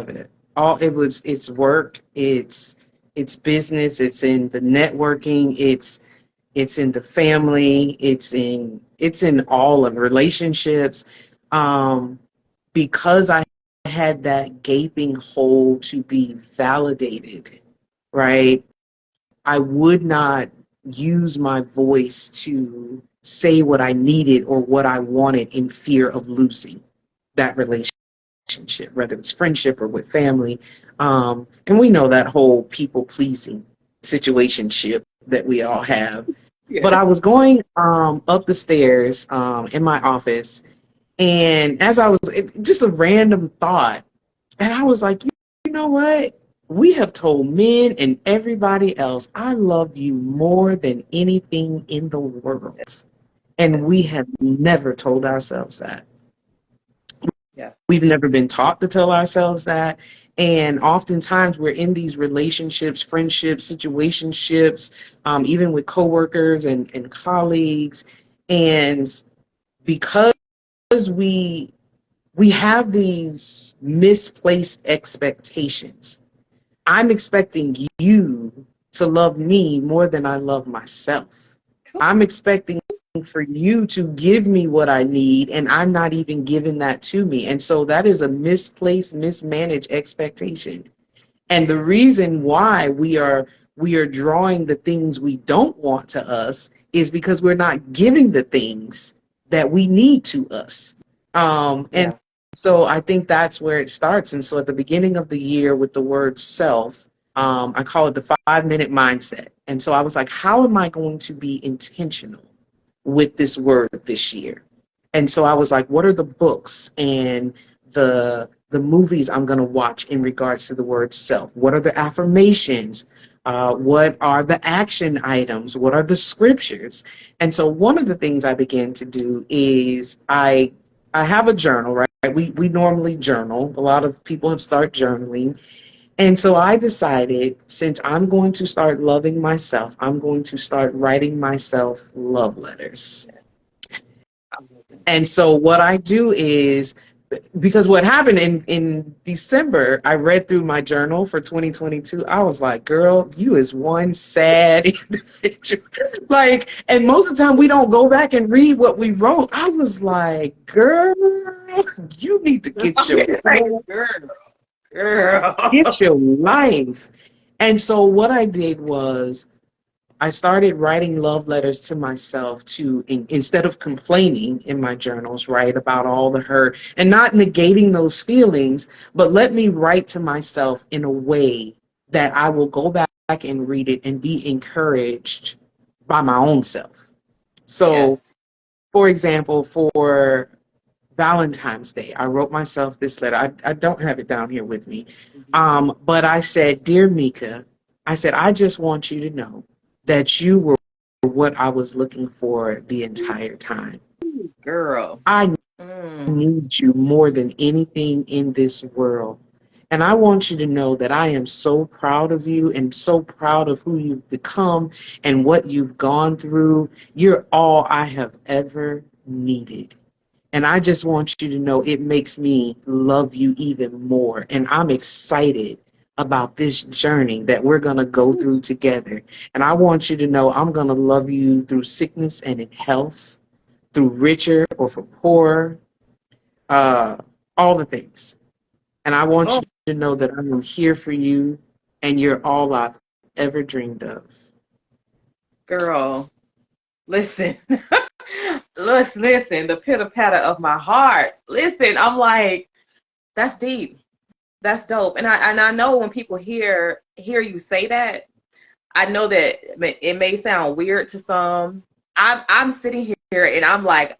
it. It's work, it's business, it's in the networking, it's in the family, it's in all of relationships. Because I had that gaping hole to be validated, right? I would not use my voice to say what I needed or what I wanted in fear of losing that relationship, whether it's friendship or with family. And we know that whole people pleasing situationship that we all have. Yeah. But I was going up the stairs in my office, and as I was, just a random thought, and I was like, you know what? We have told men and everybody else, I love you more than anything in the world. And we have never told ourselves that. Yeah. We've never been taught to tell ourselves that. And oftentimes we're in these relationships, friendships, situationships, even with coworkers and colleagues. And because we have these misplaced expectations. I'm expecting you to love me more than I love myself. I'm expecting for you to give me what I need, and I'm not even giving that to me. And so that is a misplaced, mismanaged expectation. And the reason why we are drawing the things we don't want to us is because we're not giving the things that we need to us. And so I think that's where it starts. And so at the beginning of the year with the word self, I call it the 5-minute mindset. And so I was like, how am I going to be intentional with this word this year? And so I was like, what are the books and the movies I'm going to watch in regards to the word self? What are the affirmations? What are the action items? What are the scriptures? And so one of the things I began to do is I have a journal, right? We normally journal. A lot of people have started journaling. And so I decided, since I'm going to start loving myself, I'm going to start writing myself love letters. I love it. And so what I do is, because what happened in December, I read through my journal for 2022. I was like, girl, you is one sad individual. Like, and most of the time we don't go back and read what we wrote. I was like, girl, you need to Girl, girl. get your life. And so what I did was I started writing love letters to myself to, instead of complaining in my journals, right, about all the hurt and not negating those feelings, but let me write to myself in a way that I will go back and read it and be encouraged by my own self. So, Yes. for example, for Valentine's Day, I wrote myself this letter. I don't have it down here with me. Mhm. But I said, Dear Meka, I said, I just want you to know that you were what I was looking for the entire time. Girl. I Mm. need you more than anything in this world. And I want you to know that I am so proud of you and so proud of who you've become and what you've gone through. You're all I have ever needed. And I just want you to know it makes me love you even more. And I'm excited about this journey that we're going to go through together. And I want you to know I'm going to love you through sickness and in health, through richer or for poorer, uh, all the things. And I want Oh, you to know that I'm here for you and you're all I've ever dreamed of. girl. Listen. Listen, the pitter patter of my heart. Listen, I'm like, that's deep. That's dope. And I know when people hear you say that, I know that it may sound weird to some. I'm sitting here and I'm like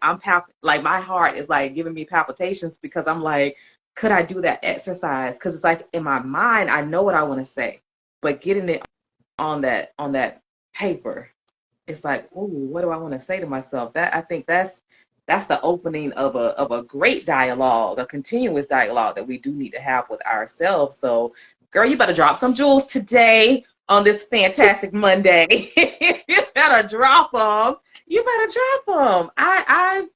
like my heart is like giving me palpitations because I'm like, could I do that exercise? Because it's like in my mind I know what I want to say, but getting it on that paper, it's like, ooh, what do I want to say to myself? That I think that's the opening of a great dialogue, a continuous dialogue that we do need to have with ourselves. So, girl, you better drop some jewels today on this fantastic Monday. You better drop them. You better drop them. I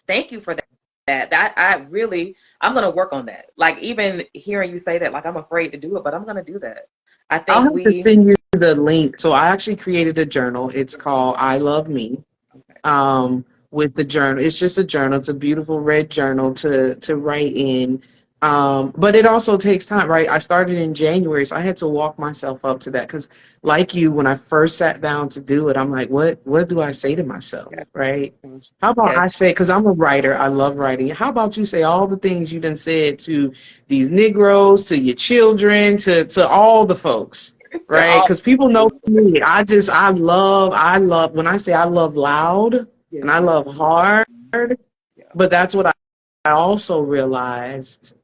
thank you for that. That I really, I'm gonna work on that. Like even hearing you say that, like I'm afraid to do it, but I'm gonna do that. I I'll think have to we. send you the link. So I actually created a journal. It's called I Love Me. Okay. With the journal. It's just a journal. It's a beautiful red journal to write in. But it also takes time, right? I started in January, so I had to walk myself up to that because, like you, when I first sat down to do it, I'm like, what do I say to myself, Yes. right? How about Yes. I say, because I'm a writer, I love writing. How about you say all the things you done said to these Negroes, to your children, to all the folks, To right? all. Because people know me. I love, when I say I love loud and I Yeah. love hard, Yeah. but that's what I also realized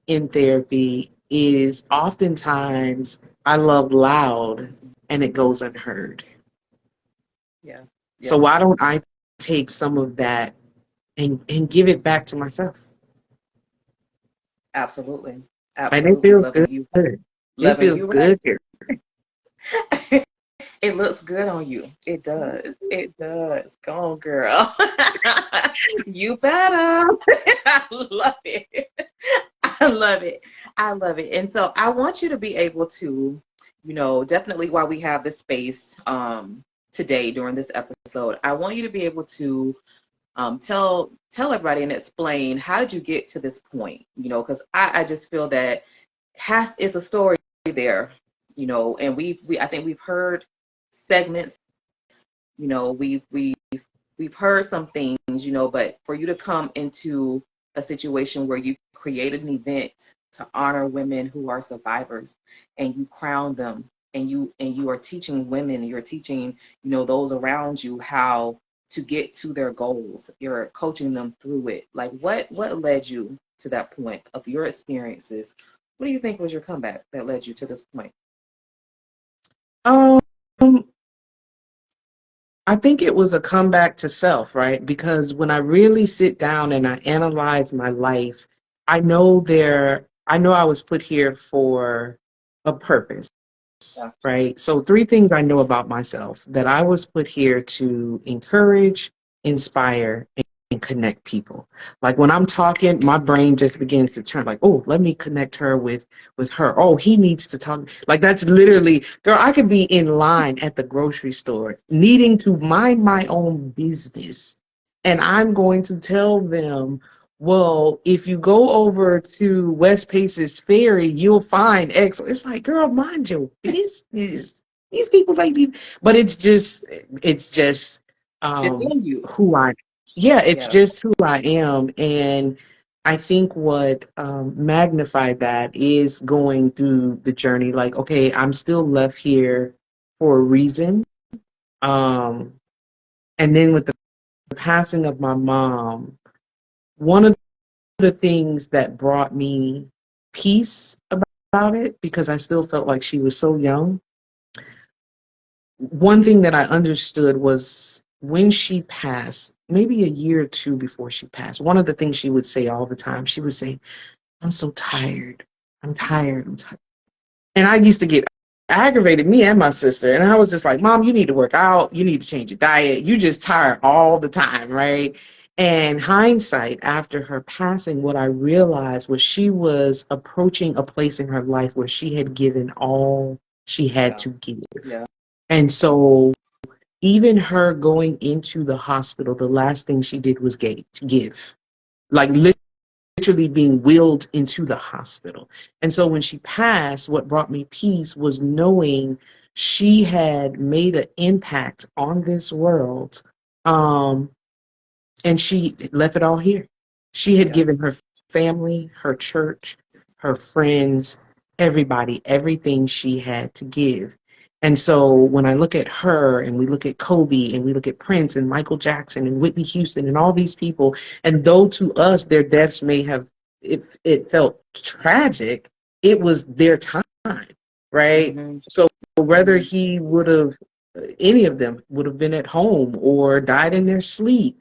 in therapy is oftentimes I love loud and it goes unheard. Yeah. So Yeah. why don't I take some of that and give it back to myself? Absolutely. And it Absolutely. feels good. It Loving feels you right. good here. It looks good on you. It does. It does. Go on, girl. You better. I love it. I love it. I love it. And so I want you to be able to, definitely while we have this space today during this episode, I want you to be able to tell everybody and explain how did you get to this point, because I just feel that has is a story there, and we I think we've heard segments, we've heard some things, but for you to come into a situation where you created an event to honor women who are survivors and you crown them and you are teaching women, you're teaching, those around you how to get to their goals. You're coaching them through it. Like what led you to that point of your experiences? What do you think was your comeback that led you to this point? Um, I think it was a comeback to self, right? Because when I really sit down and I analyze my life, I know I was put here for a purpose, Yeah. right? So, three things I know about myself: that I was put here to encourage, inspire, and connect people. Like when I'm talking, my brain just begins to turn like, oh, let me connect her with her. Oh, he needs to talk. Like that's literally, girl, I could be in line at the grocery store needing to mind my own business. And I'm going to tell them, well, if you go over to West Paces Ferry, you'll find X. It's like, girl, mind your business. These people like me, but it's just It's in you. who I, yeah, it's Yeah. just who I am. And I think what magnified that is going through the journey. Like, okay, I'm still left here for a reason. Um, and then with the passing of my mom, one of the things that brought me peace about it, because I still felt like she was so young. One thing that I understood was when she passed, maybe a year or two before she passed, one of the things she would say all the time, she would say, I'm so tired. I'm tired. I'm tired. And I used to get aggravated, me and my sister. And I was just like, Mom, you need to work out. You need to change your diet. You just tired all the time, right? And hindsight, after her passing, what I realized was she was approaching a place in her life where she had given all she had Yeah. to give. Yeah. And so even her going into the hospital, the last thing she did was give. Like literally being wheeled into the hospital. And so when she passed, what brought me peace was knowing she had made an impact on this world. Um, and she left it all here. She had Yeah. given her family, her church, her friends, everybody, everything she had to give. And so when I look at her and we look at Kobe and we look at Prince and Michael Jackson and Whitney Houston and all these people, and though to us their deaths may have, it felt tragic, it was their time, right? Mm-hmm. So whether Mm-hmm. he would have, any of them would have been at home or died in their sleep,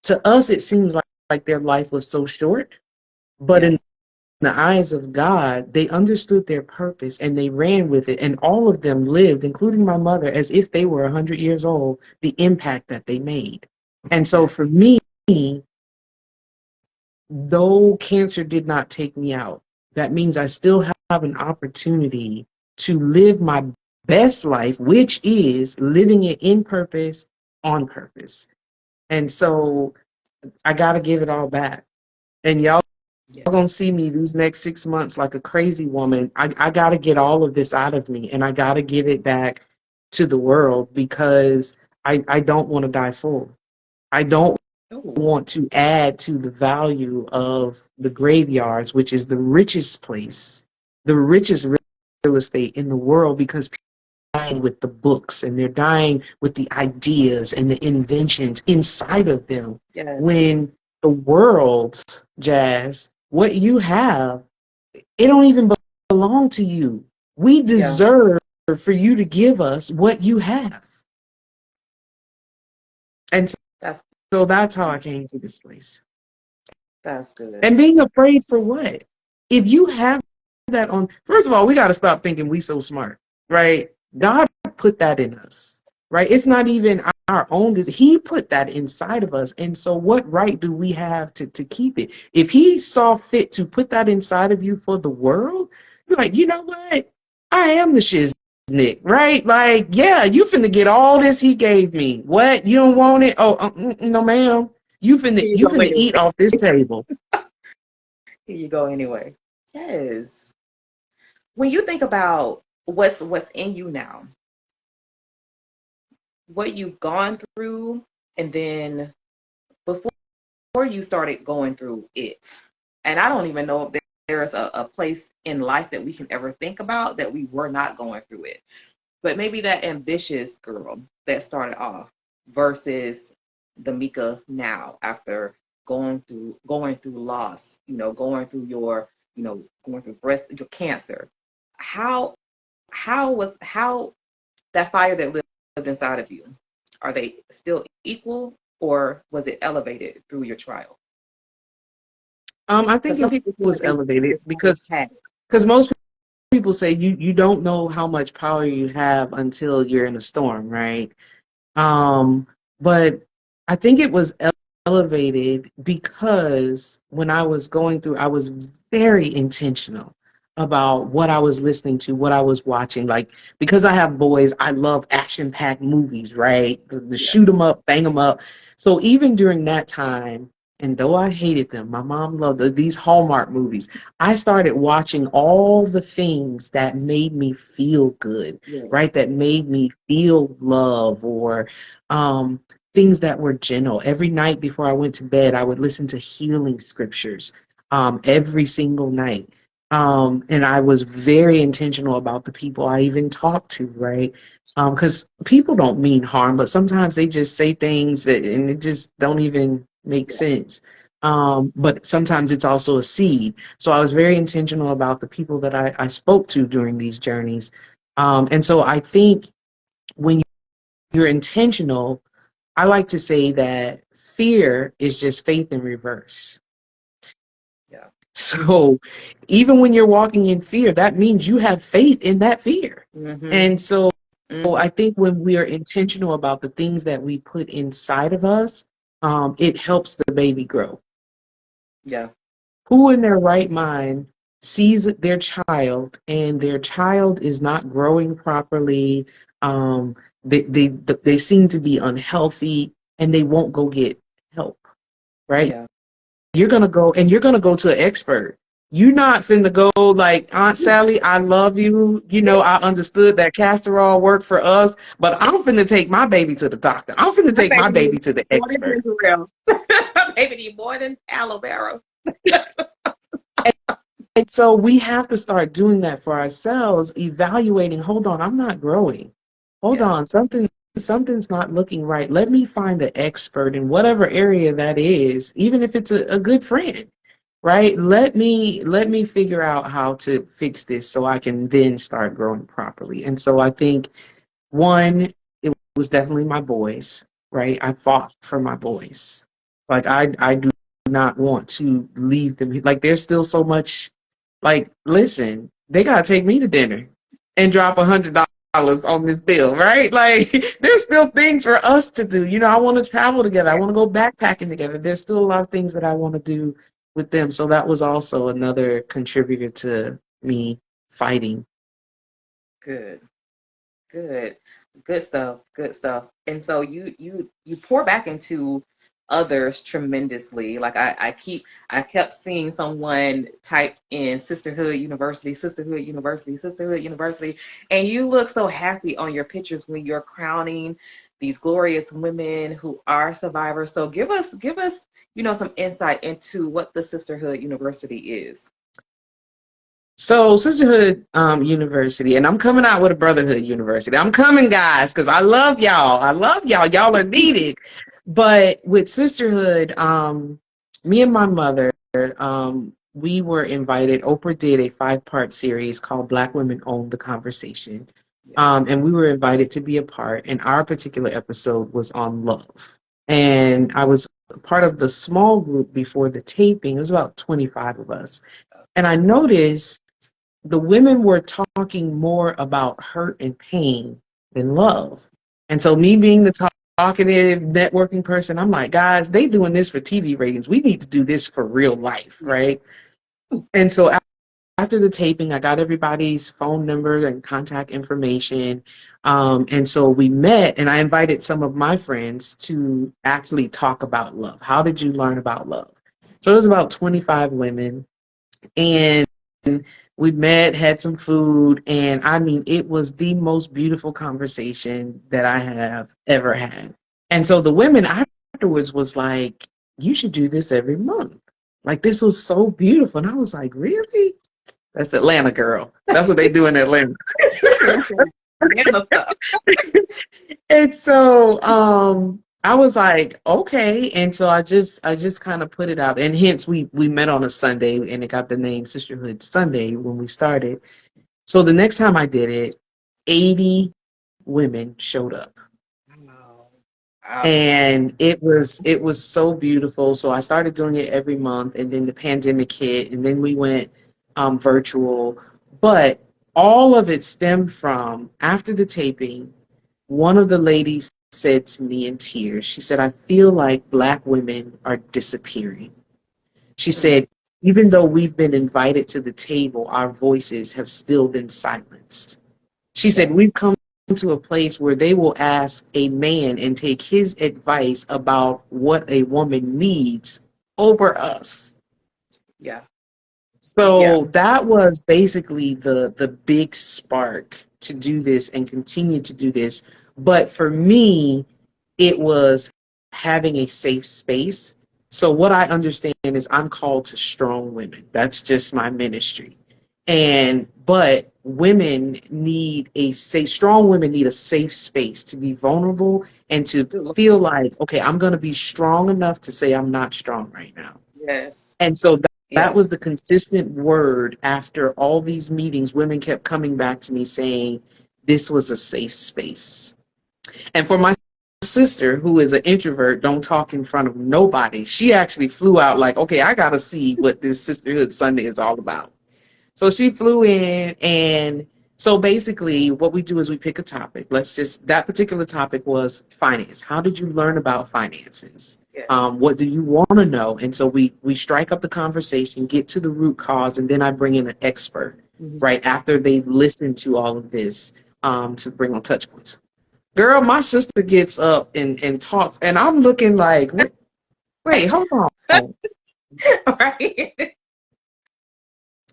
to us it seems like their life was so short, but Yeah. in the eyes of God, they understood their purpose and they ran with it. And all of them lived, including my mother, as if they were 100 years old, the impact that they made. And so for Yes. me, though cancer did not take me out, that means I still have an opportunity to live my best life, which is living it in purpose, on purpose. And so I got to give it all back. And y'all Yeah. gonna see me these next 6 months like a crazy woman. I gotta get all of this out of me and I gotta give it back to the world because I don't want to die full. I don't Oh. want to add to the value of the graveyards, which is the richest place, the richest real estate in the world, because people are dying with the books and they're dying with the ideas and the inventions inside of them. Yes. When the world, Jazz, what you have, it don't even belong to you. We Yeah. deserve for you to give us what you have. And That's so that's how I came to this place. that's good. And being afraid for what? If you have that on, first of all, we got to stop thinking we so smart, right? God put that in us, right? It's not even our own. He put that inside of us. And so what right do we have to keep it? If he saw fit to put that inside of you for the world, you're like, you know what? I am the shiznick, right? Like, yeah, you finna get all this he gave me. What? You don't want it? Oh, no, ma'am. You Here finna you you go finna anyway. eat off this table. Here you go anyway. Yes. When you think about what's in you now, what you've gone through, and then before you started going through it, and I don't even know if there's a place in life that we can ever think about that we were not going through it. But maybe that ambitious girl that started off versus the Meka now after going through loss, going through going through your cancer. How how that fire that lived inside of you, are they still equal, or was it elevated through your trial? I Because think some it people feel like was they elevated just always had it. because most people say you don't know how much power you have until you're in a storm, right? But I think it was elevated because when I was going through, I was very intentional about what I was listening to, what I was watching. Like, because I have boys, I love action-packed movies, right? The shoot 'em up, bang 'em up. So even during that time, and though I hated them, my mom loved these Hallmark movies. I started watching all the things that made me feel good, right? That made me feel love, or things that were gentle. Every night before I went to bed, I would listen to healing scriptures every single night. And I was very intentional about the people I even talked to, right? Because people don't mean harm, but sometimes they just say things and it just don't even make sense. But sometimes it's also a seed. So I was very intentional about the people that I spoke to during these journeys. And so I think when you're intentional, I like to say that fear is just faith in reverse. Yeah. So even when you're walking in fear, that means you have faith in that fear. Mm-hmm. And so I think when we are intentional about the things that we put inside of us, it helps the baby grow. Yeah. Who in their right mind sees their child and their child is not growing properly? They seem to be unhealthy and they won't go get help, right? Yeah. You're gonna go to an expert. You're not finna go like, Aunt Sally, I love you. You know, I understood that castor oil worked for us, but I'm finna take my baby to the doctor. I'm finna take my baby to the expert. Baby need more than aloe vera. And so we have to start doing that for ourselves, evaluating, hold on, I'm not growing. Hold on, something's not looking right. Let me find an expert in whatever area that is, even if it's a good friend, right? Let me figure out how to fix this so I can then start growing properly. And so I think one, it was definitely my boys, right? I fought for my boys. Like I do not want to leave them. Like there's still so much. Like, listen, they gotta take me to dinner and drop $100 on this bill, right? Like, there's still things for us to do. You know, I want to travel together. I want to go backpacking together. There's still a lot of things that I want to do with them. So that was also another contributor to me fighting. Good. Good. Good stuff. Good stuff. And so you pour back into others tremendously. Like I kept seeing someone type in Sisterhood University, Sisterhood University, Sisterhood University, and you look so happy on your pictures when you're crowning these glorious women who are survivors. So give us, some insight into what the Sisterhood University is. So Sisterhood University, and I'm coming out with a Brotherhood University. I'm coming, guys, because I love y'all. I love y'all. Y'all are needed. But with Sisterhood, me and my mother, we were invited. Oprah did a 5-part series called Black Women Own the Conversation. And we were invited to be a part. And our particular episode was on love. And I was part of the small group before the taping. It was about 25 of us. And I noticed the women were talking more about hurt and pain than love. And so me being the talkative networking person, I'm like, guys, they doing this for TV ratings. We need to do this for real life, right? And so after the taping, I got everybody's phone number and contact information. And so we met, and I invited some of my friends to actually talk about love. How did you learn about love? So it was about 25 women. And we met, had some food, and I mean, it was the most beautiful conversation that I have ever had. And so the women afterwards was like, you should do this every month. Like, this was so beautiful. And I was like, really? That's Atlanta, girl. That's what they do in Atlanta. And so I was like, okay. And so I just kind of put it out. And hence we met on a Sunday, and it got the name Sisterhood Sunday when we started. So the next time I did it, 80 women showed up. Wow. And it was so beautiful. So I started doing it every month, and then the pandemic hit, and then we went virtual. But all of it stemmed from, after the taping, one of the ladies said to me in tears, she said, I feel like Black women are disappearing. She said, even though we've been invited to the table, our voices have still been silenced. She said, we've come to a place where they will ask a man and take his advice about what a woman needs over us. Yeah. So that was basically the big spark to do this and continue to do this. But for me, it was having a safe space. So what I understand is I'm called to strong women. That's just my ministry. But women need strong women need a safe space to be vulnerable and to feel like, okay, I'm going to be strong enough to say I'm not strong right now. Yes. And so that was the consistent word after all these meetings. Women kept coming back to me saying this was a safe space. And for my sister, who is an introvert, don't talk in front of nobody, she actually flew out like, okay, I got to see what this Sisterhood Sunday is all about. So she flew in, and so basically what we do is we pick a topic. That particular topic was finance. How did you learn about finances? What do you want to know? And so we strike up the conversation, get to the root cause, and then I bring in an expert right after they've listened to all of this to bring on touch points. Girl, my sister gets up and talks, and I'm looking like, wait, hold on. Right.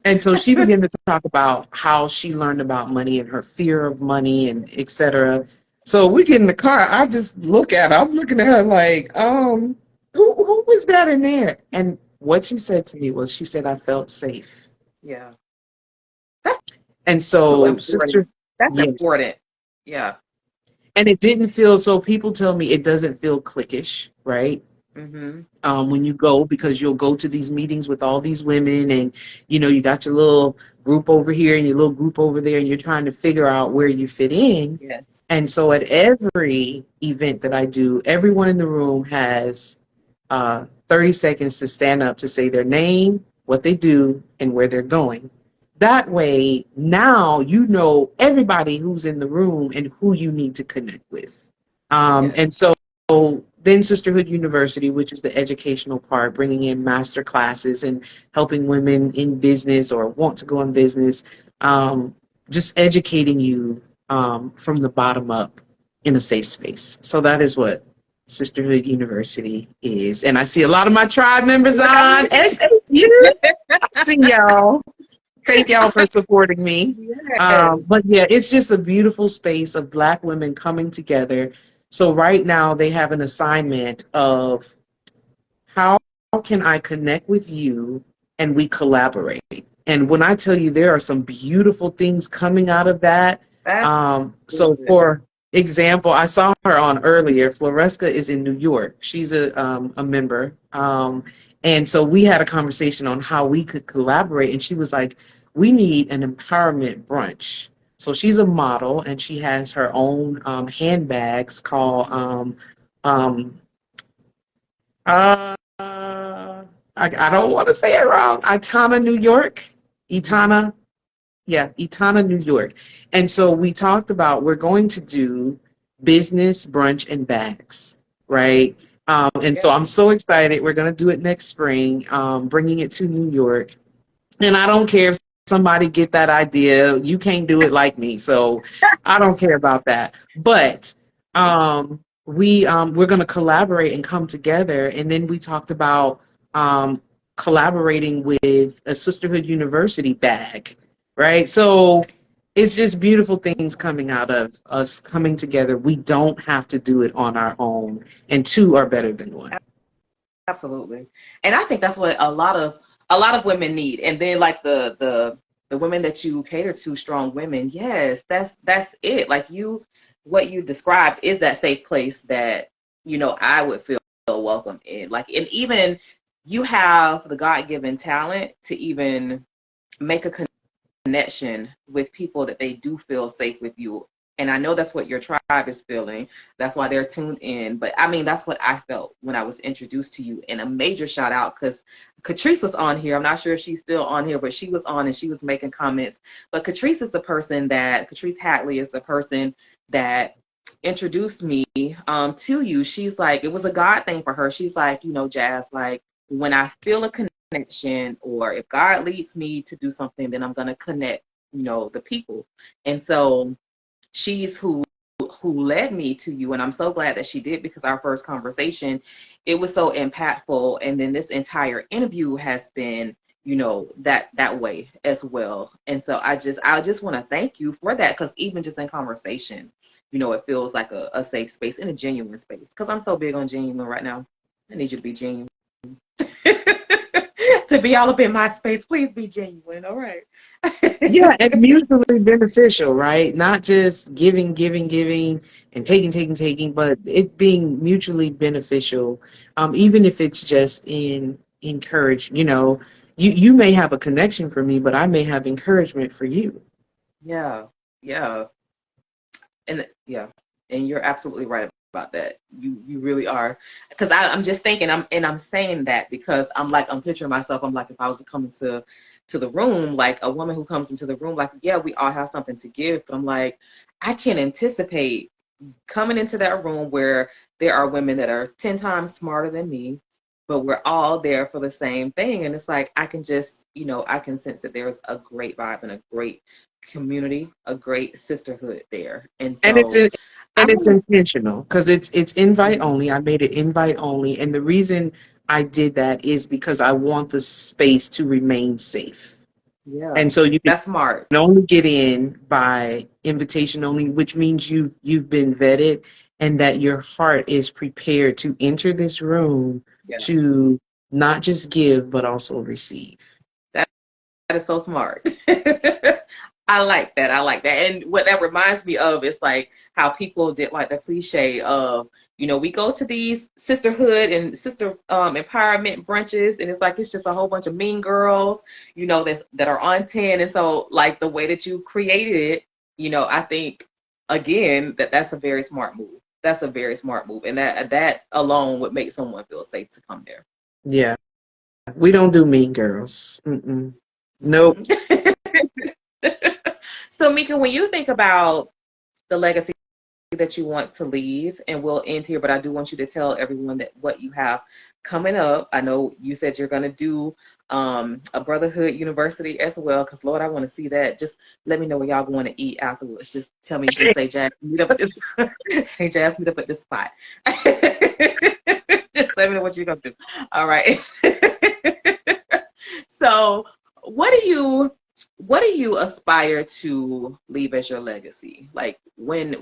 And so she began to talk about how she learned about money and her fear of money and et cetera. So we get in the car. I just look at her. I'm looking at her like, who was that in there? And what she said to me was, she said, I felt safe. Yeah. And so, sister, that's important. Yeah. And it didn't feel, so people tell me it doesn't feel cliquish, right? When you go, because you'll go to these meetings with all these women and, you got your little group over here and your little group over there, and you're trying to figure out where you fit in. Yes. And so at every event that I do, everyone in the room has 30 seconds to stand up to say their name, what they do, and where they're going. That way, now you know everybody who's in the room and who you need to connect with. And so then Sisterhood University, which is the educational part, bringing in master classes and helping women in business or want to go in business, just educating you from the bottom up in a safe space. So that is what Sisterhood University is. And I see a lot of my tribe members on SAU. I see y'all. Thank y'all for supporting me. But yeah, it's just a beautiful space of Black women coming together. So right now they have an assignment of how can I connect with you and we collaborate. And when I tell you there are some beautiful things coming out of that. So for example, I saw her on earlier. Floresca is in New York. She's a member. And so we had a conversation on how we could collaborate. And she was like, we need an empowerment brunch. So she's a model and she has her own handbags called, I don't want to say it wrong, Itana, New York. Itana, New York. And so we talked about we're going to do business, brunch, and bags, right? And so I'm so excited. We're going to do it next spring, bringing it to New York. And I don't care if somebody get that idea. You can't do it like me. So I don't care about that. But we're going to collaborate and come together. And then we talked about collaborating with a Sisterhood University bag, right? So it's just beautiful things coming out of us coming together. We don't have to do it on our own, and two are better than one. Absolutely. And I think that's what a lot of women need. And then like the women that you cater to, strong women, yes, that's it. Like what you described is that safe place that, I would feel welcome in. Like, and even you have the God-given talent to even make a connection with people that they do feel safe with you And I know that's what your tribe is feeling. That's why they're tuned in. But I mean, that's what I felt when I was introduced to you. And a major shout out because Catrice was on here. I'm not sure if she's still on here, but she was on and she was making comments. But Catrice is the person that, Catrice Hatley is the person that introduced me to you. She's like, it was a God thing for her. She's like, you know, Jazz, like when I feel a connection or if God leads me to do something, then I'm going to connect, you know, the people. And so she's who led me to you, and I'm so glad that she did, because our first conversation, it was so impactful, and then this entire interview has been, you know, that way as well. And so I just want to thank you for that, because even just in conversation, you know, it feels like a safe space and a genuine space, because I'm so big on genuine right now. I need you to be genuine. To be all up in my space, please be genuine. All right. Yeah, and mutually beneficial, right? Not just giving, giving, giving, and taking, taking, taking, but it being mutually beneficial. Even if it's just in encourage, you know, you may have a connection for me, but I may have encouragement for you. Yeah, yeah, and yeah, and you're absolutely right about that. You really are, because I'm just thinking, I'm saying that because I'm picturing myself. I'm like, if I was coming to the room, like a woman who comes into the room, like, yeah, we all have something to give, but I'm like, I can anticipate coming into that room where there are women that are 10 times smarter than me, but we're all there for the same thing. And it's like, I can just, you know, I can sense that there's a great vibe and a great community, a great sisterhood there. And And it's so I and it's want intentional because it's invite to, only. I made it invite only, and the reason I did that is because I want the space to remain safe. yeah, And so you can that's smart. only get in by invitation only, which means you've been vetted and that your heart is prepared to enter this room Yeah, to not just give but also receive. that, that is so smart. I like that. I like that. And what that reminds me of is like how people did like the cliche of, you know, we go to these sisterhood and sister empowerment brunches, and it's like it's just a whole bunch of mean girls, you know, that are on 10. And so like the way that you created it, you know, I think again that's a very smart move. That's a very smart move. And that alone would make someone feel safe to come there. Yeah, we don't do mean girls. Mm-mm. Nope. So Meka, when you think about the legacy that you want to leave, and we'll end here, but I do want you to tell everyone that what you have coming up. I know you said you're going to do a Brotherhood University as well, because Lord, I want to see that. Just let me know where y'all going to eat afterwards. Just tell me, just say Jazz, meet up at this, say Jazz, meet up at this spot. Just let me know what you're going to do. All right. So what do you aspire to leave as your legacy? Like when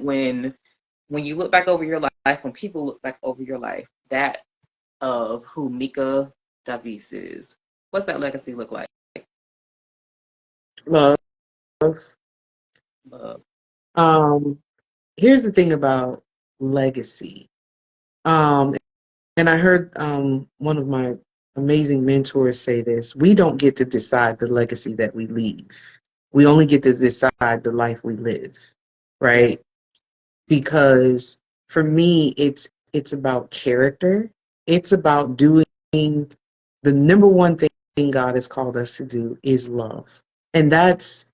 you look back over your life, when people look back over your life, that of who Meka Davis is, what's that legacy look like? Love. Love. Um, Here's the thing about legacy. Um, and I heard one of my amazing mentors say this: we don't get to decide the legacy that we leave. We only get to decide the life we live, Yeah. right? Because for me, it's about character. It's about doing the number one thing God has called us to do is love. And that's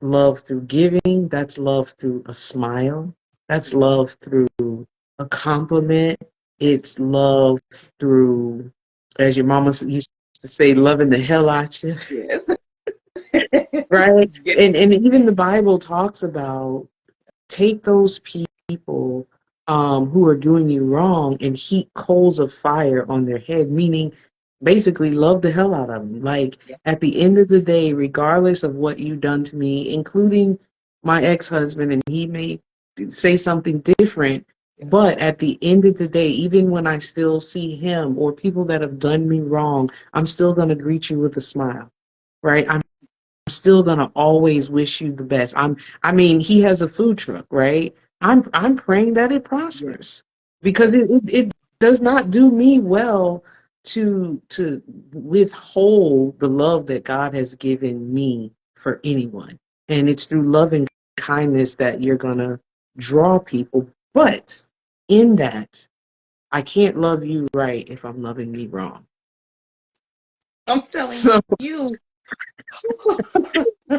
love through giving, that's love through a smile, that's love through a compliment, it's love through, as your mama used to say, loving the hell out you, Yes. right? Get And even the Bible talks about take those people who are doing you wrong and heap coals of fire on their head, meaning basically love the hell out of them. Like yeah. at the end of the day, regardless of what you've done to me, including my ex-husband, and he may say something different, Yeah. but at the end of the day, even when I still see him or people that have done me wrong, I'm still going to greet you with a smile, right? I'm still gonna always wish you the best. I mean, he has a food truck, right? I'm praying that it Yeah. prospers because it does not do me well to withhold the love that God has given me for anyone. And it's through love and kindness that you're gonna draw people. But in that, I can't love you right if I'm loving me wrong. I'm telling So you.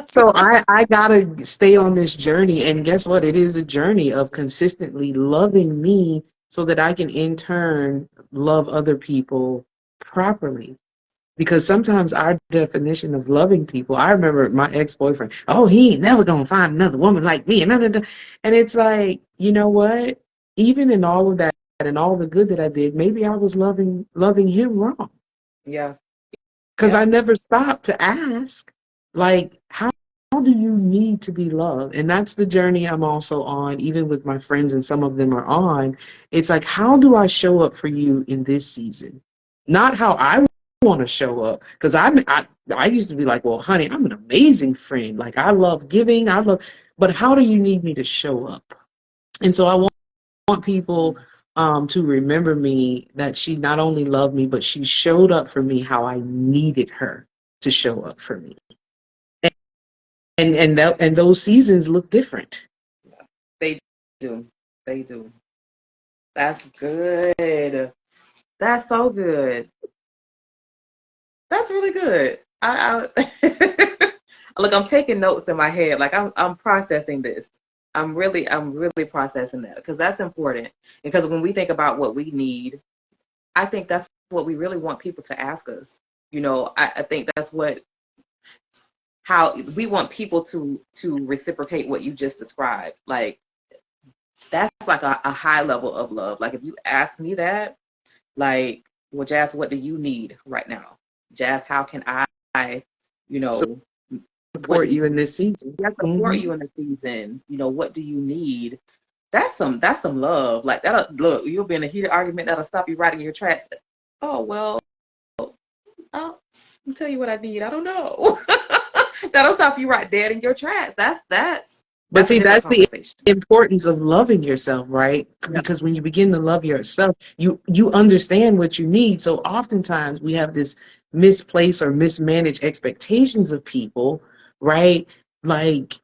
so I gotta stay on this journey. And guess what? It is a journey of consistently loving me so that I can in turn love other people properly. Because sometimes our definition of loving people, I remember my ex-boyfriend, oh, he ain't never gonna find another woman like me. And it's like, you know what? Even in all of that and all the good that I did, maybe I was loving him wrong. Yeah. Because I Yeah. never stopped to ask, like, how do you need to be loved? And that's the journey I'm also on, even with my friends, and some of them are on. It's like, how do I show up for you in this season? Not how I want to show up. Because I used to be like, well, honey, I'm an amazing friend. Like, I love giving, but how do you need me to show up? And so I want people to remember me, that she not only loved me, but she showed up for me how I needed her to show up for me. And those seasons look different. They do. They do. That's good. That's so good. That's really good. I look, I'm taking notes in my head. Like I'm processing this. I'm really processing that because that's important. Because when we think about what we need, I think that's what we really want people to ask us. I think that's how we want people to reciprocate what you just described. Like that's like a high level of love. Like if you ask me that, like, well, Jazz, what do you need right now? Jazz, how can I, you know, what do Support you in this season. I support Hmm. you in the season? What do you need? That's some love. Like that'll look, you'll be in a heated argument that'll stop you right in your tracks. Oh well, I'll tell you what I need. I don't know. That'll stop you right dead in your tracks. But That's a see, different that's the conversation. importance of loving yourself, right? Yeah. Because when you begin to love yourself, you understand what you need. So oftentimes we have this misplaced or mismanaged expectations of people, right? Like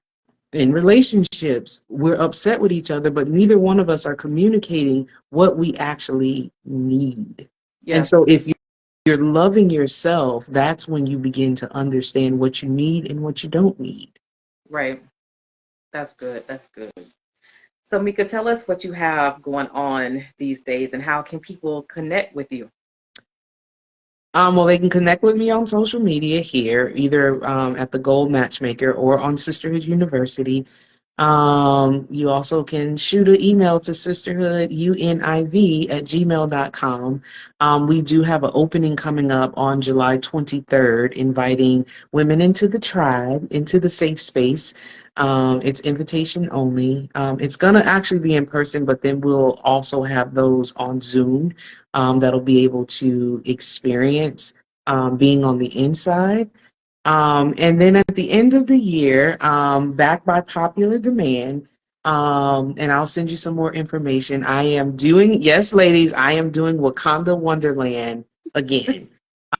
in relationships, we're upset with each other, but neither one of us are communicating what we actually need. And Yeah. so if you're loving yourself, that's when you begin to understand what you need and what you don't need. Right. That's good. That's good. So, Meka, tell us what you have going on these days and how can people connect with you? Well, they can connect with me on social media here, either at the Goal Matchmaker or on Sisterhood University. You also can shoot an email to sisterhooduniv@gmail.com. We do have an opening coming up on July 23rd, inviting women into the tribe, into the safe space. It's invitation only. It's going to actually be in person, but then we'll also have those on Zoom that'll be able to experience being on the inside. And then at the end of the year, back by popular demand, and I'll send you some more information. I am doing, yes, ladies, I am doing Wakanda Wonderland again.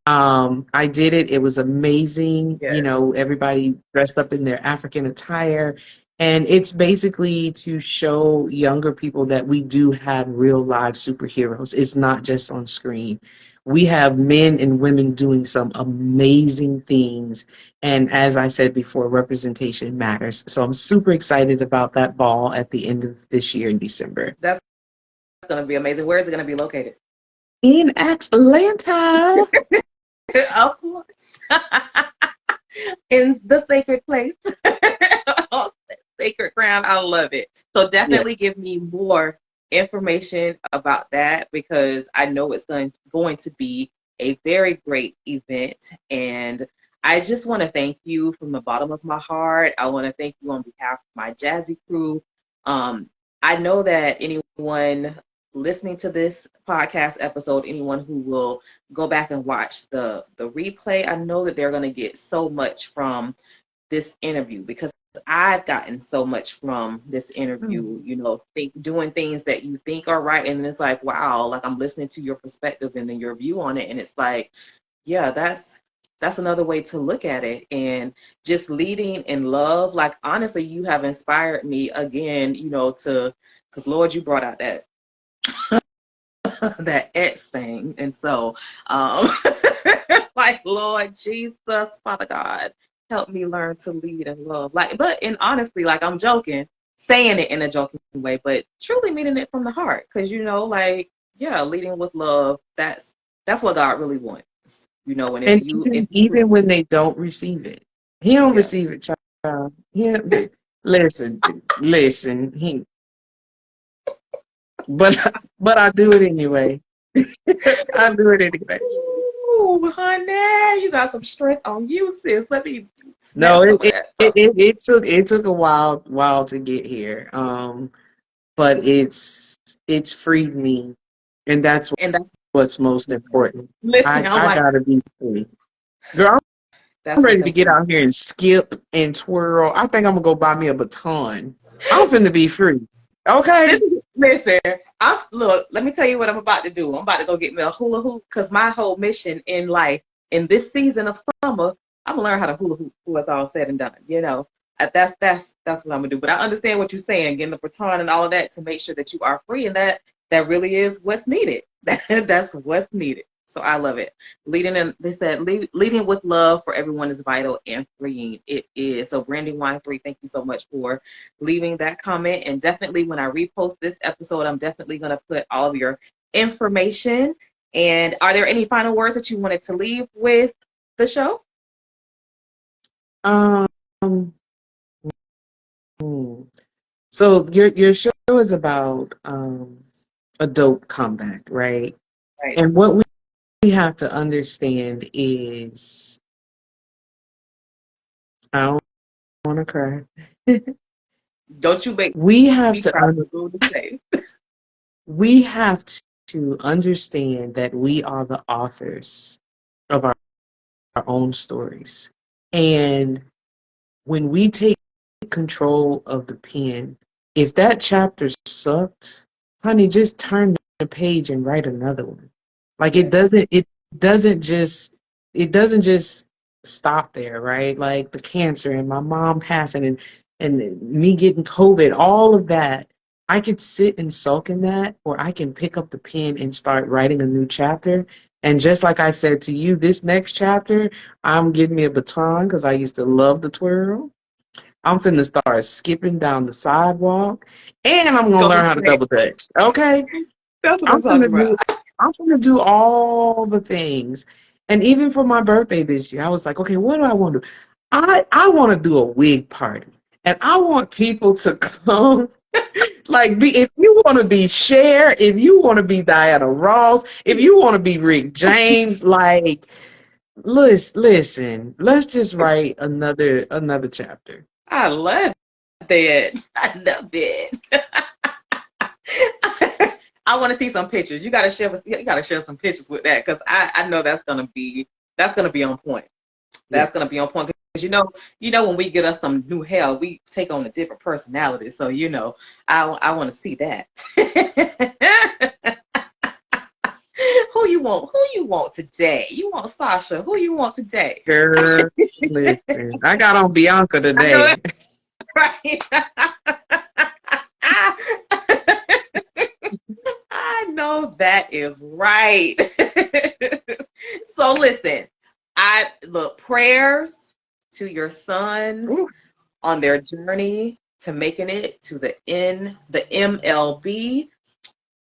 I did it. It was amazing. Yes. Everybody dressed up in their African attire. And it's basically to show younger people that we do have real live superheroes. It's not just on screen. We have men and women doing some amazing things. And as I said before, representation matters. So I'm super excited about that ball at the end of this year in December. That's going to be amazing. Where is it going to be located? In Atlanta. Of course. In the sacred place. Sacred ground. I love it. So Yes. definitely give me more information about that because I know it's going to be a very great event. And I just want to thank you from the bottom of my heart. I want to thank you on behalf of my Jazzy crew. Um, I know that anyone listening to this podcast episode, anyone who will go back and watch the replay, I know that they're going to get so much from this interview because I've gotten so much from this interview, doing things that you think are right. And it's like, wow, like I'm listening to your perspective and then your view on it. And it's like, yeah, That's another way to look at it. And just leading in love, like honestly, you have inspired me again, because Lord, you brought out that that X thing. And so, like, Lord Jesus, Father God, help me learn to lead in love. Like, but in honestly, like, I'm joking, saying it in a joking way, but truly meaning it from the heart. Because, like, yeah, leading with love, that's what God really wants. And And even when they don't receive it, he don't yeah. receive it, child. Listen, listen. But I do it anyway. I do it anyway. Ooh, honey, you got some strength on you, sis. Let me snatch No, some of that from it took a while to get here. But it's freed me, and that's you. And what's most important. listen, I'm I like, gotta be free. Girl, I'm that's what's ready to get important. out here and skip and twirl. I think I'm gonna go buy me a baton. I'm finna be free. Okay. Listen, look, let me tell you what I'm about to do. I'm about to go get me a hula hoop because my whole mission in life, in this season of summer, I'm gonna learn how to hula hoop before it's all said and done. That's what I'm gonna do. But I understand what you're saying, getting the baton and all of that to make sure that you are free, and that really is what's needed. That's what's needed. So I love it. They said leading with love for everyone is vital and freeing. It is. So Brandywine3, thank you so much for leaving that comment. And definitely when I repost this episode, I'm definitely going to put all of your information. And are there any final words that you wanted to leave with the show? Um. hmm. So your show is about a dope comeback, right? Right. And what we have to understand is I don't want to cry. Don't you make We have me to cry for food to say. we have to understand that we are the authors of our own stories. And when we take control of the pen, if that chapter sucked, honey, just turn the page and write another one. Like Yes. doesn't just it doesn't just stop there, right? Like the cancer and my mom passing and me getting COVID, all of that. I could sit and sulk in that, or I can pick up the pen and start writing a new chapter. And just like I said to you, this next chapter, I'm getting me a baton because I used to love the twirl. I'm finna start skipping down the sidewalk, and I'm gonna Go learn be how to great. double dutch. Okay, That's what I'm I'm talking finna about. do. I'm finna do all the things, and even for my birthday this year, I was like, okay, what do I want to do? I want to do a wig party, and I want people to come. Like, if you want to be Cher, if you want to be Diana Ross, if you want to be Rick James, like, listen, let's just write another chapter. I love that. I love it. I want to see some pictures. You gotta share some pictures with that because I know that's gonna be on point. Yeah. That's gonna be on point because when we get us some new hair, we take on a different personality. So I want to see that. Who you want today? You want Sasha? Who you want today? Girl, listen, I got on Bianca I know today. that's right. I know that is right. So listen, I look prayers to your sons Ooh, on their journey to making it to the MLB.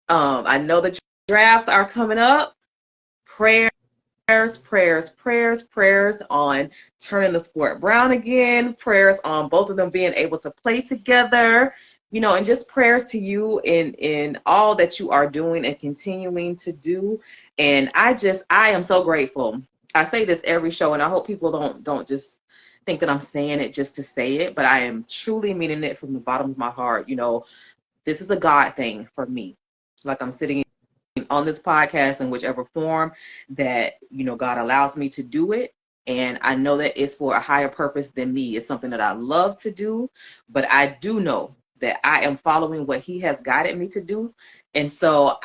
I know the drafts are coming up. Prayers, prayers on turning the sport brown again. Prayers on both of them being able to play together. And just prayers to you in all that you are doing and continuing to do. And I am so grateful. I say this every show, and I hope people don't just think that I'm saying it just to say it, but I am truly meaning it from the bottom of my heart. This is a God thing for me. Like I'm sitting on this podcast in whichever form that God allows me to do it, and I know that it's for a higher purpose than me. It's something that I love to do, but I do know that I am following what he has guided me to do. And so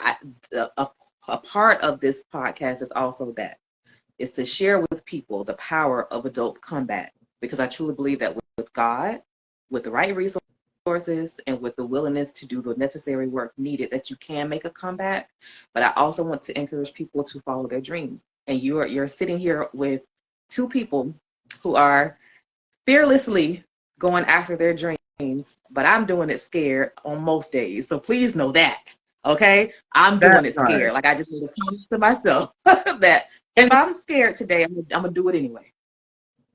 a part of this podcast is also that is to share with people the power of adult comeback, because I truly believe that with God, with the right resources, and with the willingness to do the necessary work needed, that you can make a comeback. But I also want to encourage people to follow their dreams. And you're sitting here with two people who are fearlessly going after their dreams, but I'm doing it scared on most days. So please know that. Okay? I'm doing That it part. scared. Like, I just need to promise to myself that if And I'm scared today, I'm gonna do it anyway.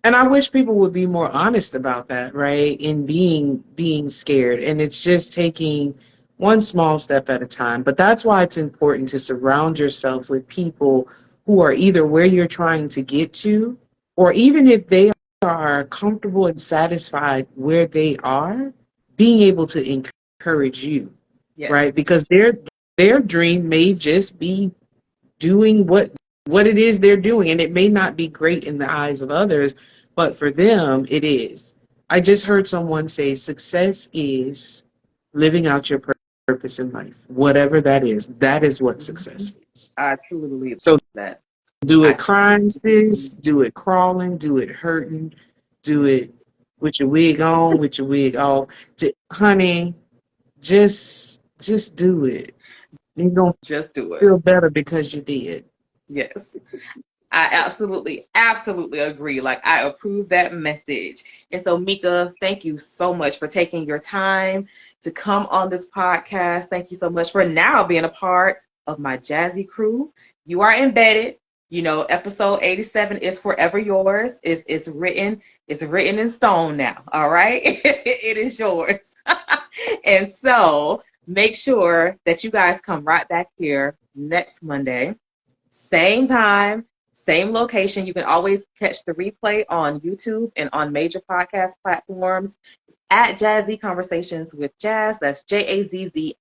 and I wish people would be more honest about that, right? In being scared. And it's just taking one small step at a time. But that's why it's important to surround yourself with people who are either where you're trying to get to, or even if they are comfortable and satisfied where they are, being able to encourage you, Yes. right? Because their dream may just be doing what it is they're doing, and it may not be great in the eyes of others, but for them it is. I just heard someone say success is living out your purpose in life, whatever that is. That is what success is. I truly believe So that. do I it crying, sis, do it crawling, do it hurting, do it with your wig on, with your wig off. Honey, just do it. You're gonna just do it. feel better because you did. Yes. I absolutely, absolutely agree. Like, I approve that message. And so, Meka, thank you so much for taking your time to come on this podcast. Thank you so much for now being a part of my Jazzy crew. You are embedded. You know, episode 87 is forever yours. It's written in stone now. All right. It is yours. And so make sure that you guys come right back here next Monday. Same time, same location. You can always catch the replay on YouTube and on major podcast platforms at Jazzy Conversations with Jazz. That's Jazzie,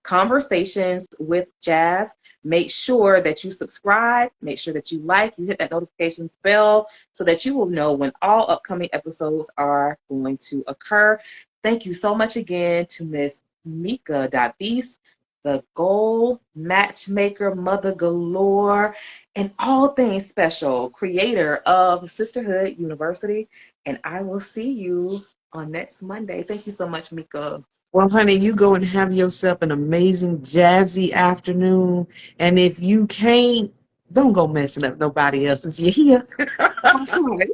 Conversations with Jazz. Make sure that you subscribe. Make sure that you you hit that notifications bell so that you will know when all upcoming episodes are going to occur. Thank you so much again to Miss Meka Davis, the Goal Matchmaker, Mother Galore, and all things special, creator of Sisterhood University. And I will see you on next Monday. Thank you so much, Meka. Well, honey, you go and have yourself an amazing jazzy afternoon. And if you can't, don't go messing up nobody else's. You hear? I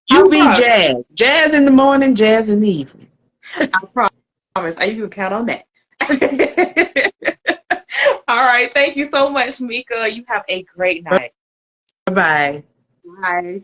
You be promise. jazz. Jazz in the morning, jazz in the evening. I promise. You can count on that. All right. Thank you so much, Meka. You have a great night. Bye-bye. Bye.